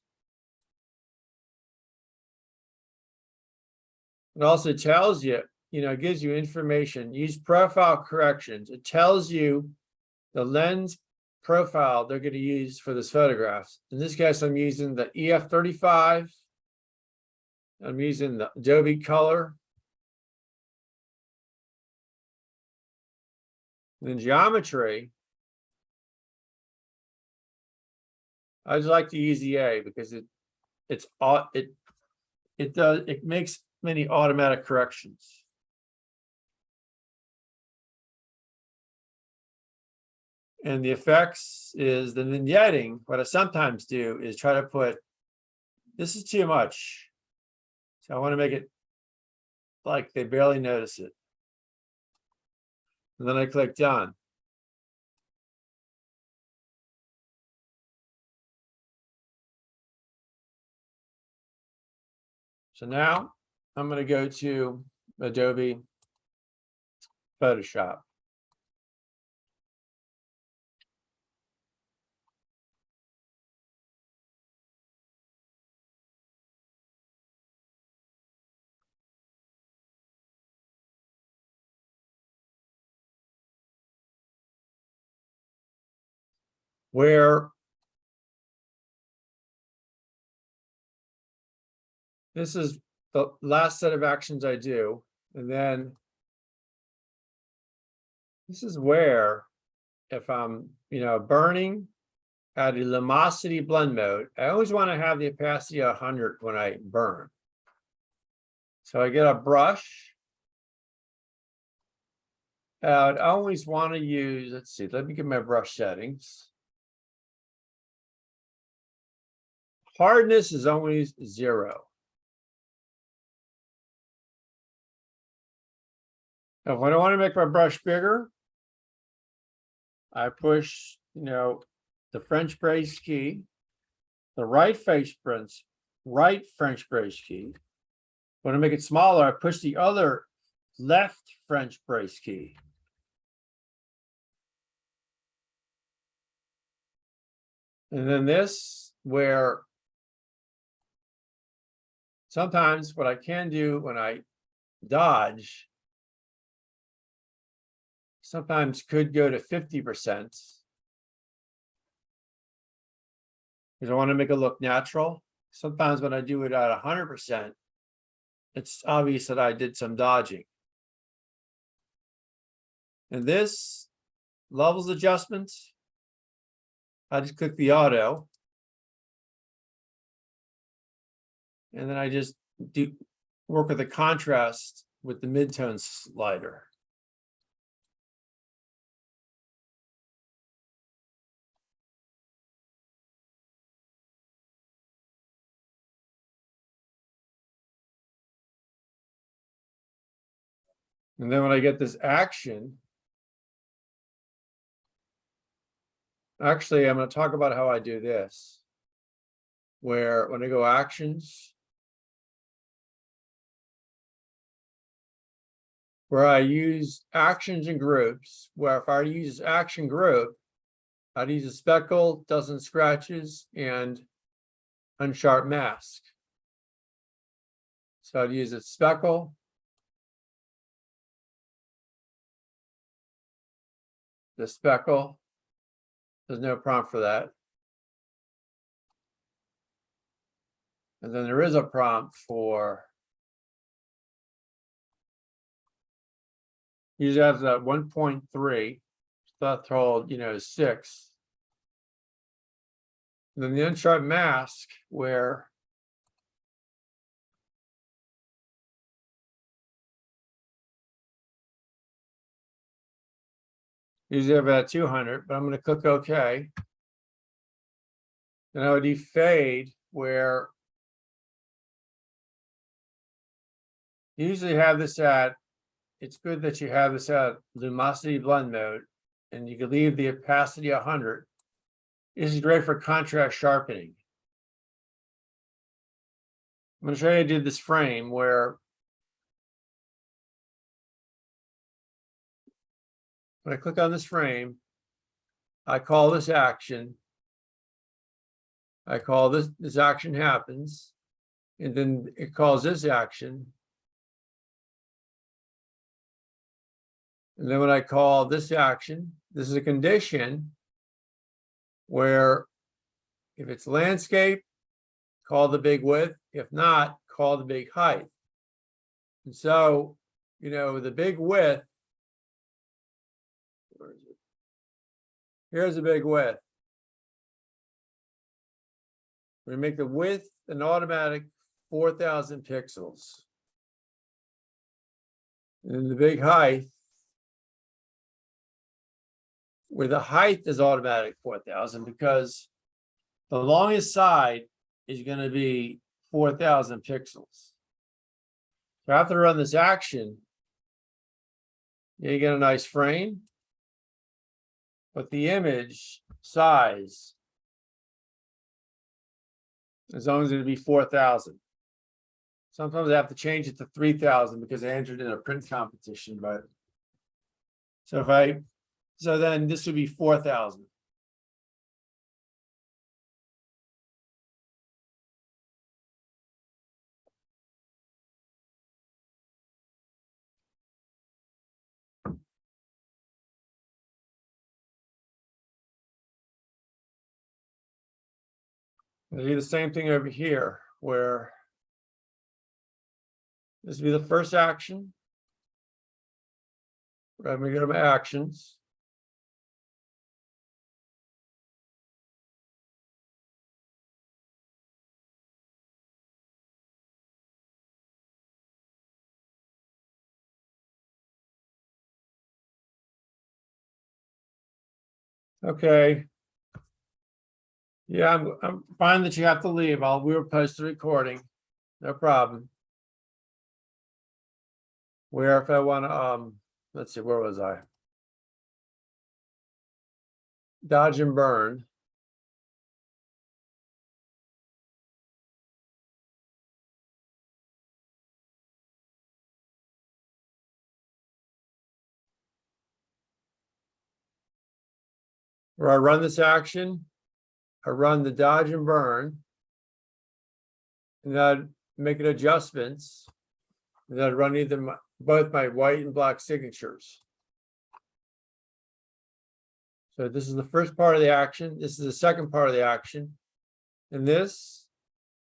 A: It also tells you, it gives you information. Use profile corrections. It tells you the lens profile they're going to use for this photograph. In this case, I'm using the EF35. I'm using the Adobe Color. Then geometry, I just like to use the A because it makes many automatic corrections. And the effects is the vignetting. What I sometimes do is try to put, this is too much. So I want to make it like they barely notice it. And then I click done. So now I'm going to go to Adobe Photoshop. Where this is the last set of actions I do, and then this is where, if I'm, burning at a luminosity blend mode, I always want to have the opacity 100 when I burn. So I get a brush. I'd always want to use, let's see, let me get my brush settings. Hardness is always 0. Now, if I want to make my brush bigger, I push, the French brace key, the right French brace key. When I make it smaller, I push the other left French brace key. And then this, where sometimes what I can do when I dodge, sometimes could go to 50%. Because I want to make it look natural. Sometimes when I do it at 100%, it's obvious that I did some dodging. And this levels adjustments, I just click the auto. And then I just do work with the contrast with the midtone slider. And then when I get this action, actually, I'm going to talk about how I do this. Where when I go actions, where I use actions and groups, where if I use action group, I'd use a speckle, dozen scratches, and unsharp mask. So I'd use a speckle, the speckle. There's no prompt for that. And then there is a prompt for, usually have that 1.3 threshold, 6. And then the unsharp mask, where usually have at 200, but I'm going to click OK. Then I would do fade, where you usually have this at, it's good that you have this at luminosity blend mode, and you can leave the opacity 100. This is great for contrast sharpening. I'm going to show you how to do this frame where when I click on this frame, I call this action. I call this action happens, and then it calls this action. And then when I call this action, this is a condition where if it's landscape, call the big width. If not, call the big height. And so, the big width, where is it? Here's the big width. We make the width an automatic 4,000 pixels. And the big height, where the height is automatic 4,000, because the longest side is going to be 4,000 pixels. So after I run this action, you get a nice frame, but the image size is only going to be 4,000. Sometimes I have to change it to 3,000 because I entered in a print competition, but so then this would be 4,000. I do the same thing over here, where this would be the first action. I'm going to go to my actions. Okay. Yeah, I'm fine that you have to leave. We'll post the recording. No problem. Where if I want to, let's see, where was I? Dodge and burn. Where I run this action, I run the dodge and burn, and then make it adjustments, and then run both my white and black signatures. So this is the first part of the action. This is the second part of the action. And this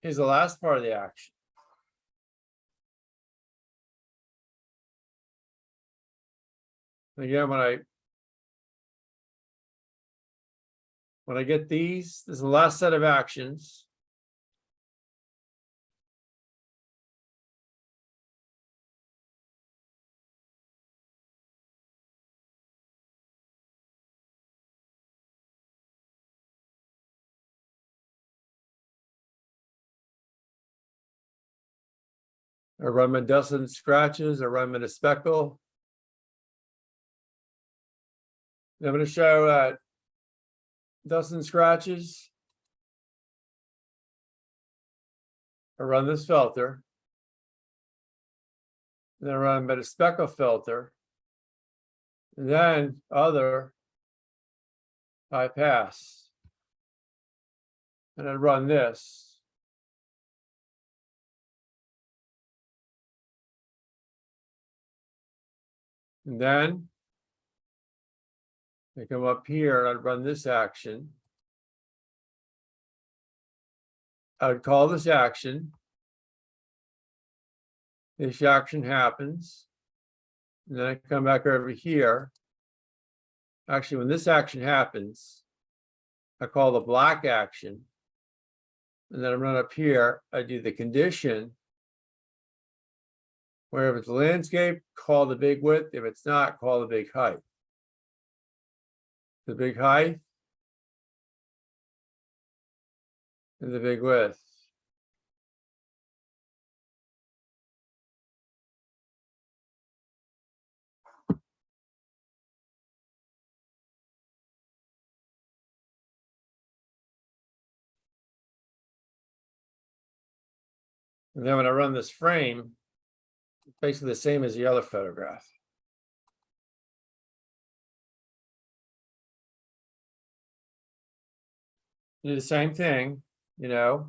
A: is the last part of the action. Again, when I get these, this is the last set of actions. I run my dust and scratches, I run my speckle. I'm going to show dust and scratches. I run this filter. Then I run my speckle filter. And then other, I pass. And I run this. And then I come up here and I'd run this action. I would call this action. This action happens. And then I come back over here. Actually, when this action happens, I call the black action. And then I run up here, I do the condition. Where if it's landscape, call the big width. If it's not, call the big height. The big height and the big width. And then when I run this frame, it's basically the same as the other photograph. Do the same thing, I'd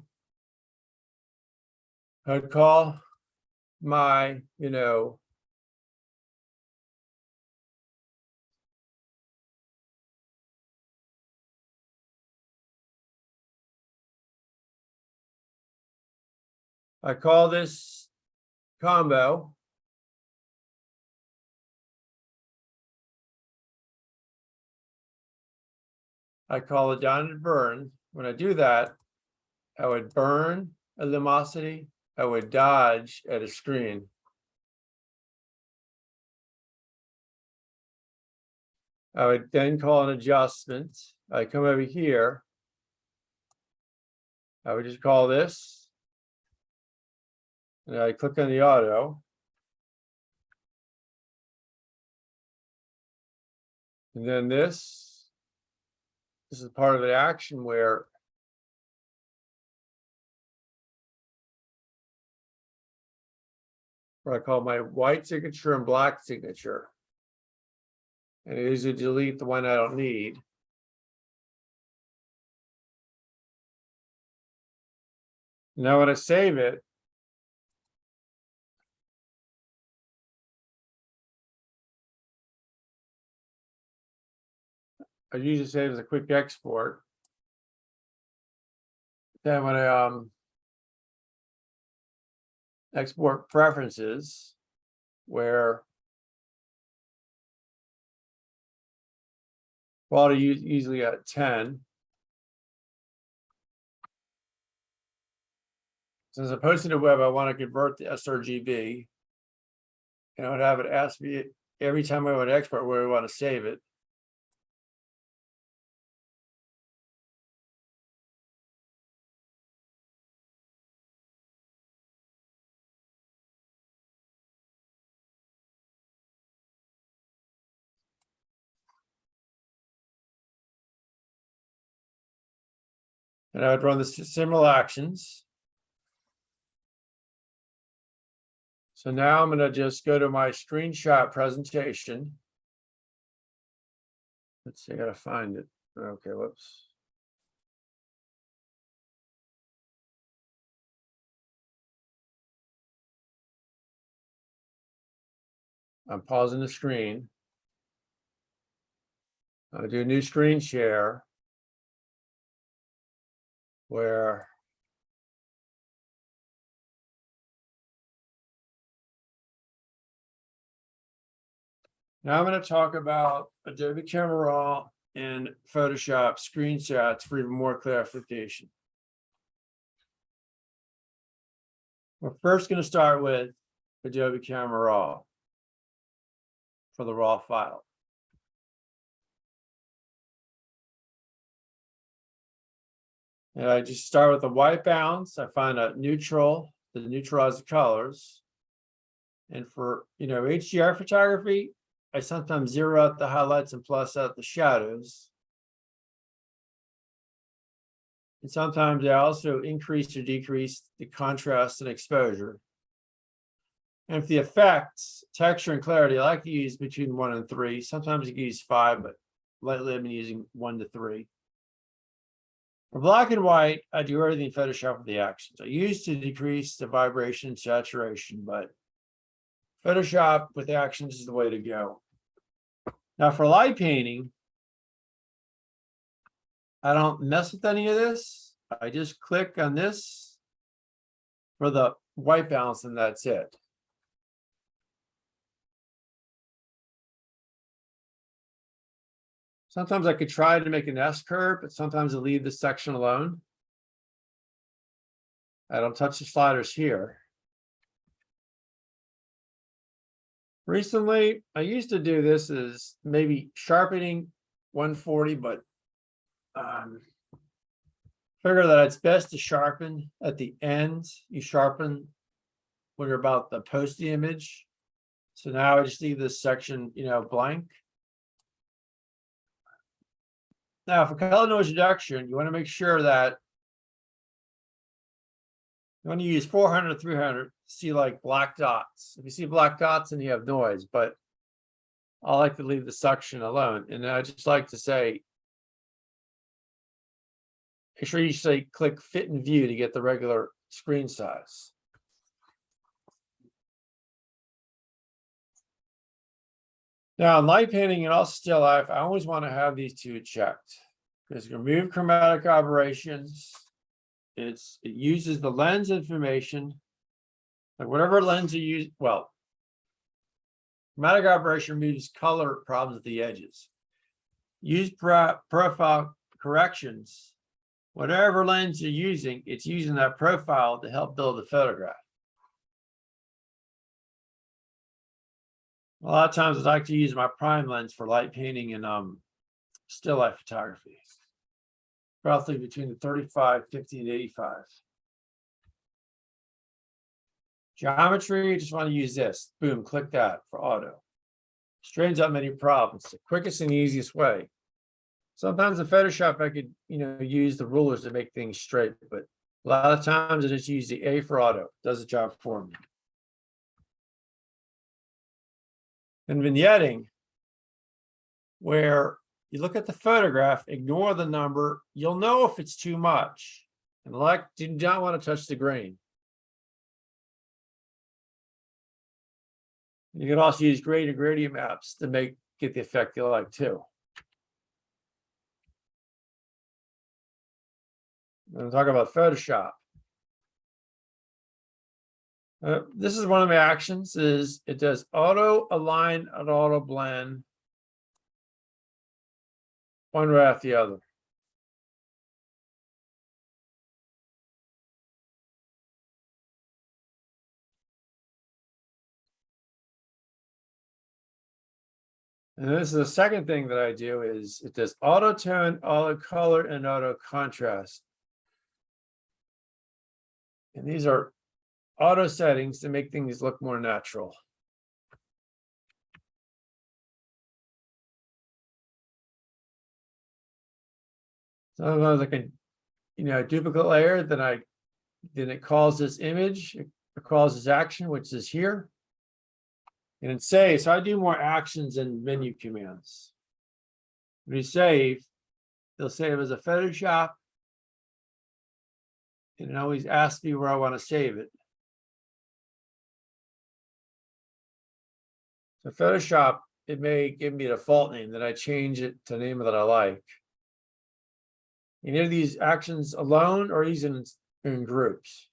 A: call my, I call this combo. I call it down and burn. When I do that, I would burn a luminosity. I would dodge at a screen. I would then call an adjustment. I come over here. I would just call this. And I click on the auto. And then this is part of the action where I call my white signature and black signature. And I usually delete the one I don't need. Now when I save it, I usually save as a quick export. Then when I export preferences, where quality usually at 10. Since I'm posting to web, I want to convert the sRGB. And I would have it ask me every time I would export where I want to save it. And I would run the similar actions. So now I'm going to just go to my screenshot presentation. Let's see, I got to find it. Okay, whoops. I'm pausing the screen. I do a new screen share where now I'm going to talk about Adobe Camera Raw and Photoshop screenshots for even more clarification. We're first going to start with Adobe Camera Raw for the raw file. And I just start with the white balance. I find a neutral to neutralize the colors. And for HDR photography, I sometimes zero out the highlights and plus out the shadows. And sometimes I also increase or decrease the contrast and exposure. And for the effects, texture and clarity, I like to use between 1 and 3. Sometimes you can use 5, but lately I've been using 1 to 3. For black and white, I do everything in Photoshop with the actions. I used to decrease the vibration and saturation, but Photoshop with the actions is the way to go. Now for light painting, I don't mess with any of this. I just click on this for the white balance and that's it. Sometimes I could try to make an S curve, but sometimes I leave this section alone. I don't touch the sliders here. Recently, I used to do this as maybe sharpening 140, but figure that it's best to sharpen at the end. You sharpen when you're about to post the image. So now I just leave this section, blank. Now, for color noise reduction, you want to make sure that you want to use 400, 300, see like black dots. If you see black dots, then you have noise, but I like to leave the section alone. And I just like to say, make sure you say click fit and view to get the regular screen size. Now, in light painting and also still life, I always want to have these two checked because you remove chromatic aberrations. It uses the lens information Like whatever lens you use, well, chromatic aberration removes color problems at the edges. Use profile corrections. Whatever lens you're using, it's using that profile to help build the photograph. A lot of times I like to use my prime lens for light painting and still life photography. Roughly between the 35, 50, and 85. Geometry, you just want to use this. Boom, click that for auto. Straightens up many problems. The quickest and easiest way. Sometimes in Photoshop, I could, use the rulers to make things straight, but a lot of times I just use the A for auto. It does the job for me. And vignetting, where you look at the photograph, ignore the number, you'll know if it's too much. And do not want to touch the grain. You can also use grade and gradient maps to get the effect you like too. I'm going to talk about Photoshop. This is one of my actions. It does auto align and auto blend, one right after the other. And this is the second thing that I do is it does auto tone, auto color, and auto contrast. And these are auto settings to make things look more natural. Sometimes I can, duplicate layer, then it calls this image, it calls this action, which is here. And it saves. So I do more actions and menu commands. When you save, they'll save as a Photoshop. And it always asks me where I want to save it. So Photoshop, it may give me a default name, then I change it to a name that I like. Either these actions alone or these in groups.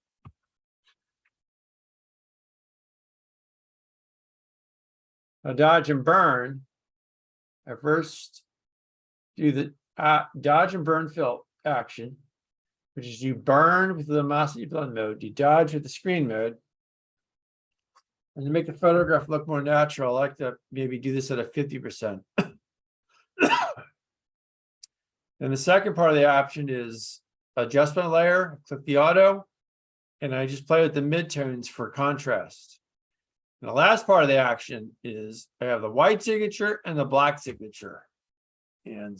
A: Now, dodge and burn. I first do the dodge and burn fill action, which is you burn with the luminosity blend mode, you dodge with the screen mode. And to make the photograph look more natural, I like to maybe do this at a 50%. And the second part of the option is adjustment layer. Click the auto, and I just play with the midtones for contrast. And the last part of the action is I have the white signature and the black signature. And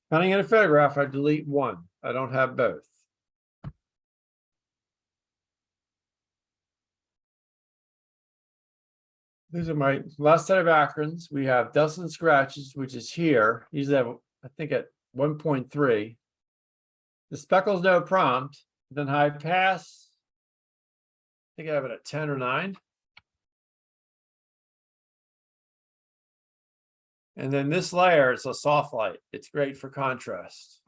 A: depending on a photograph, I delete one. I don't have both. These are my last set of acronyms. We have dust and scratches, which is here. These have, I think, at 1.3. The speckles no prompt. Then high pass. I think I have it at 10 or 9. And then this layer is a soft light. It's great for contrast.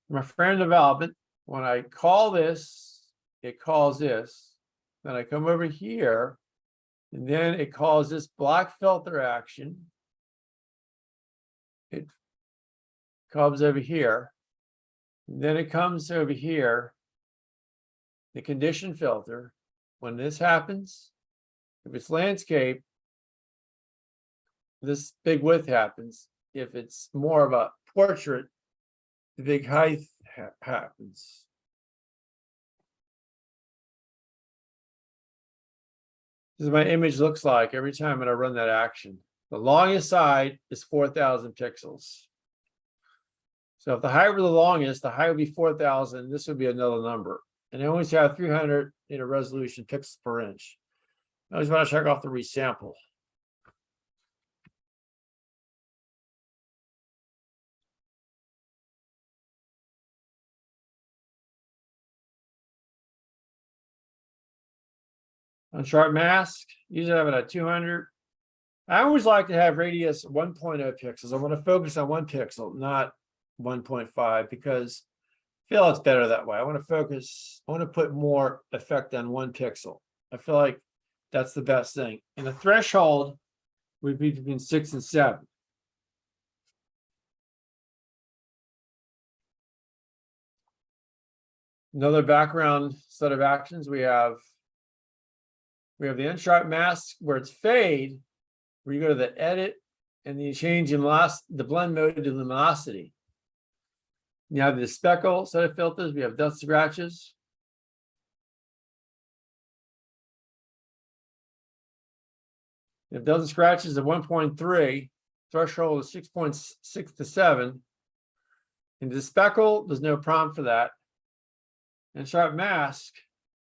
A: My frame development, when I call this, it calls this. Then I come over here, and then it calls this black filter action. It comes over here. And then it comes over here, the condition filter. When this happens, if it's landscape, this big width happens. If it's more of a portrait, the big height happens. This is what my image looks like every time when I run that action. The longest side is 4,000 pixels. So if the height were the longest, the height would be 4,000. This would be another number. And I always have 300 resolution pixels per inch. I always want to check off the resample. On sharp mask, usually I have it at 200. I always like to have radius 1.0 pixels. I want to focus on 1 pixel, not 1.5, because feel it's better that way. I want to focus, I want to put more effect on one pixel. I feel like that's the best thing. And the threshold would be between 6 and 7. Another background set of actions, we have the unsharp mask where it's fade, where you go to the edit and then you change the blend mode to luminosity. You have the speckle set of filters, we have dust scratches. If dust scratches at 1.3, threshold is 6.6 to 7. And the speckle, there's no prompt for that. And sharp mask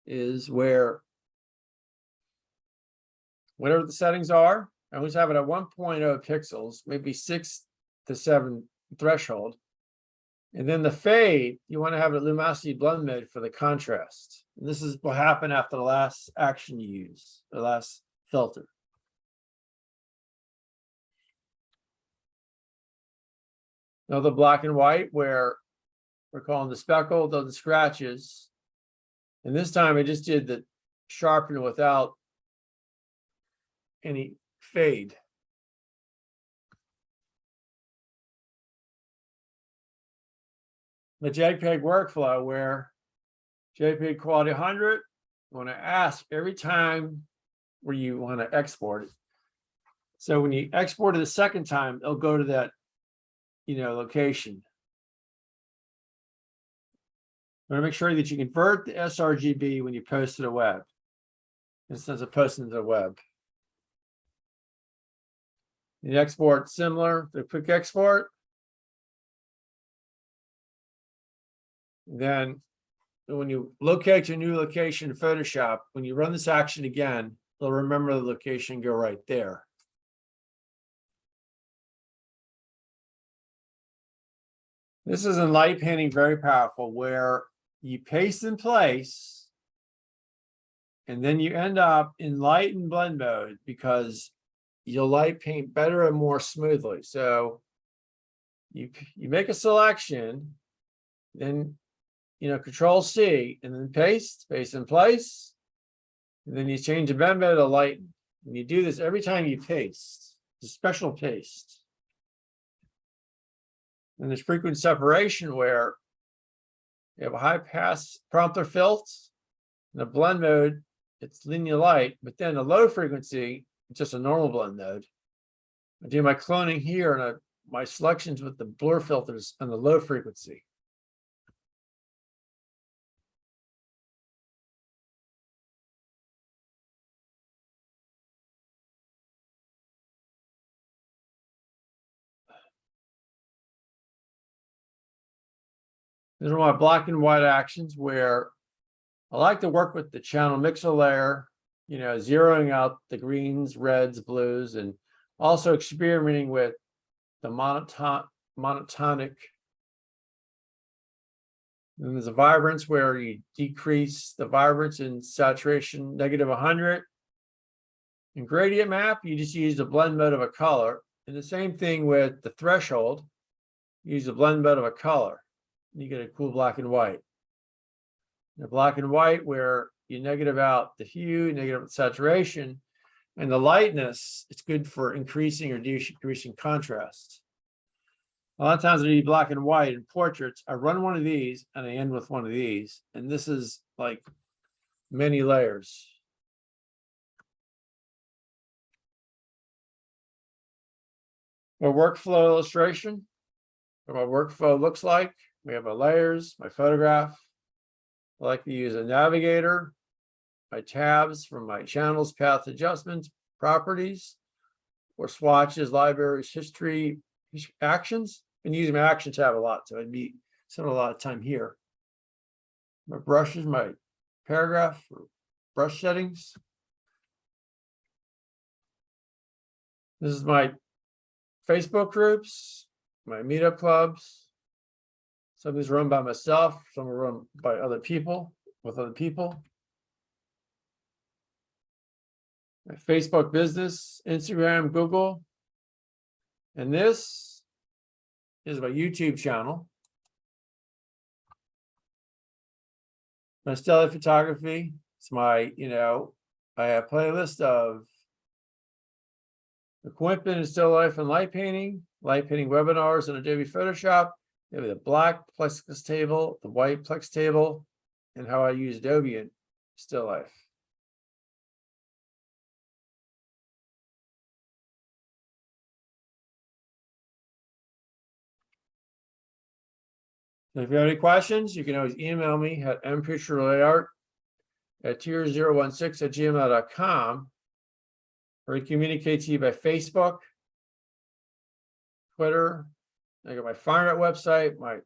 A: is where whatever the settings are, I always have it at 1.0 pixels, maybe 6 to 7 threshold. And then the fade, you want to have a luminosity blend mode for the contrast. And this is what happened after the last action you use, the last filter. Now the black and white where we're calling the speckle, those the scratches. And this time I just did the sharpen without any fade. The JPEG workflow where JPEG quality 100, you want to ask every time where you want to export it. So when you export it the second time, it'll go to that, location. You want to make sure that you convert the sRGB when you post to the web, instead of posting to the web. The export similar, the quick export. Then when you locate your new location in Photoshop, when you run this action again, it'll remember the location, go right there. This is in light painting, very powerful, where you paste in place and then you end up in light and blend mode because you'll light paint better and more smoothly. So you make a selection, then Control C and then paste in place, and then you change the blend mode to light. And you do this every time you paste. It's a special paste. And there's frequent separation where you have a high pass prompter filter, and the blend mode, it's linear light, but then the low frequency, it's just a normal blend mode. I do my cloning here and my selections with the blur filters on the low frequency. These are my black and white actions where I like to work with the channel mixer layer, zeroing out the greens, reds, blues, and also experimenting with the monotonic. And there's a vibrance where you decrease the vibrance in saturation, -100. In gradient map, you just use the blend mode of a color. And the same thing with the threshold, use the blend mode of a color. You get a cool black and white. The black and white where you negative out the hue, negative out the saturation, and the lightness, it's good for increasing or decreasing contrast. A lot of times when you do black and white in portraits, I run one of these and I end with one of these. And this is like many layers. My workflow illustration, what my workflow looks like. We have my layers, my photograph. I like to use a navigator, my tabs from my channels, path adjustments, properties, or swatches, libraries, history, actions. And using my action tab a lot, so I'd be spending a lot of time here. My brushes, my paragraph, or brush settings. This is my Facebook groups, my meetup clubs. Some of these are run by myself, some are run by other people, with other people. My Facebook business, Instagram, Google. And this is my YouTube channel. My still life photography. It's my, I have a playlist of equipment and still life and light painting webinars in Adobe Photoshop. Maybe the black Plexiglass table, the white Plex table, and how I use Adobe in still life. So if you have any questions, you can always email me at mputcherlayout@tier016@gmail.com, or communicate to you by Facebook, Twitter. I got my Fine Art website, my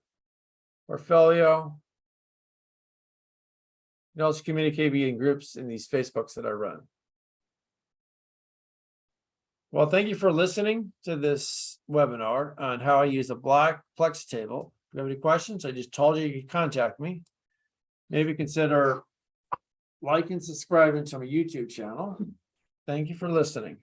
A: portfolio. You can also communicate via groups in these Facebooks that I run. Well, thank you for listening to this webinar on how I use a black Plex table. If you have any questions, I just told you can contact me. Maybe consider liking and subscribing to my YouTube channel. Thank you for listening.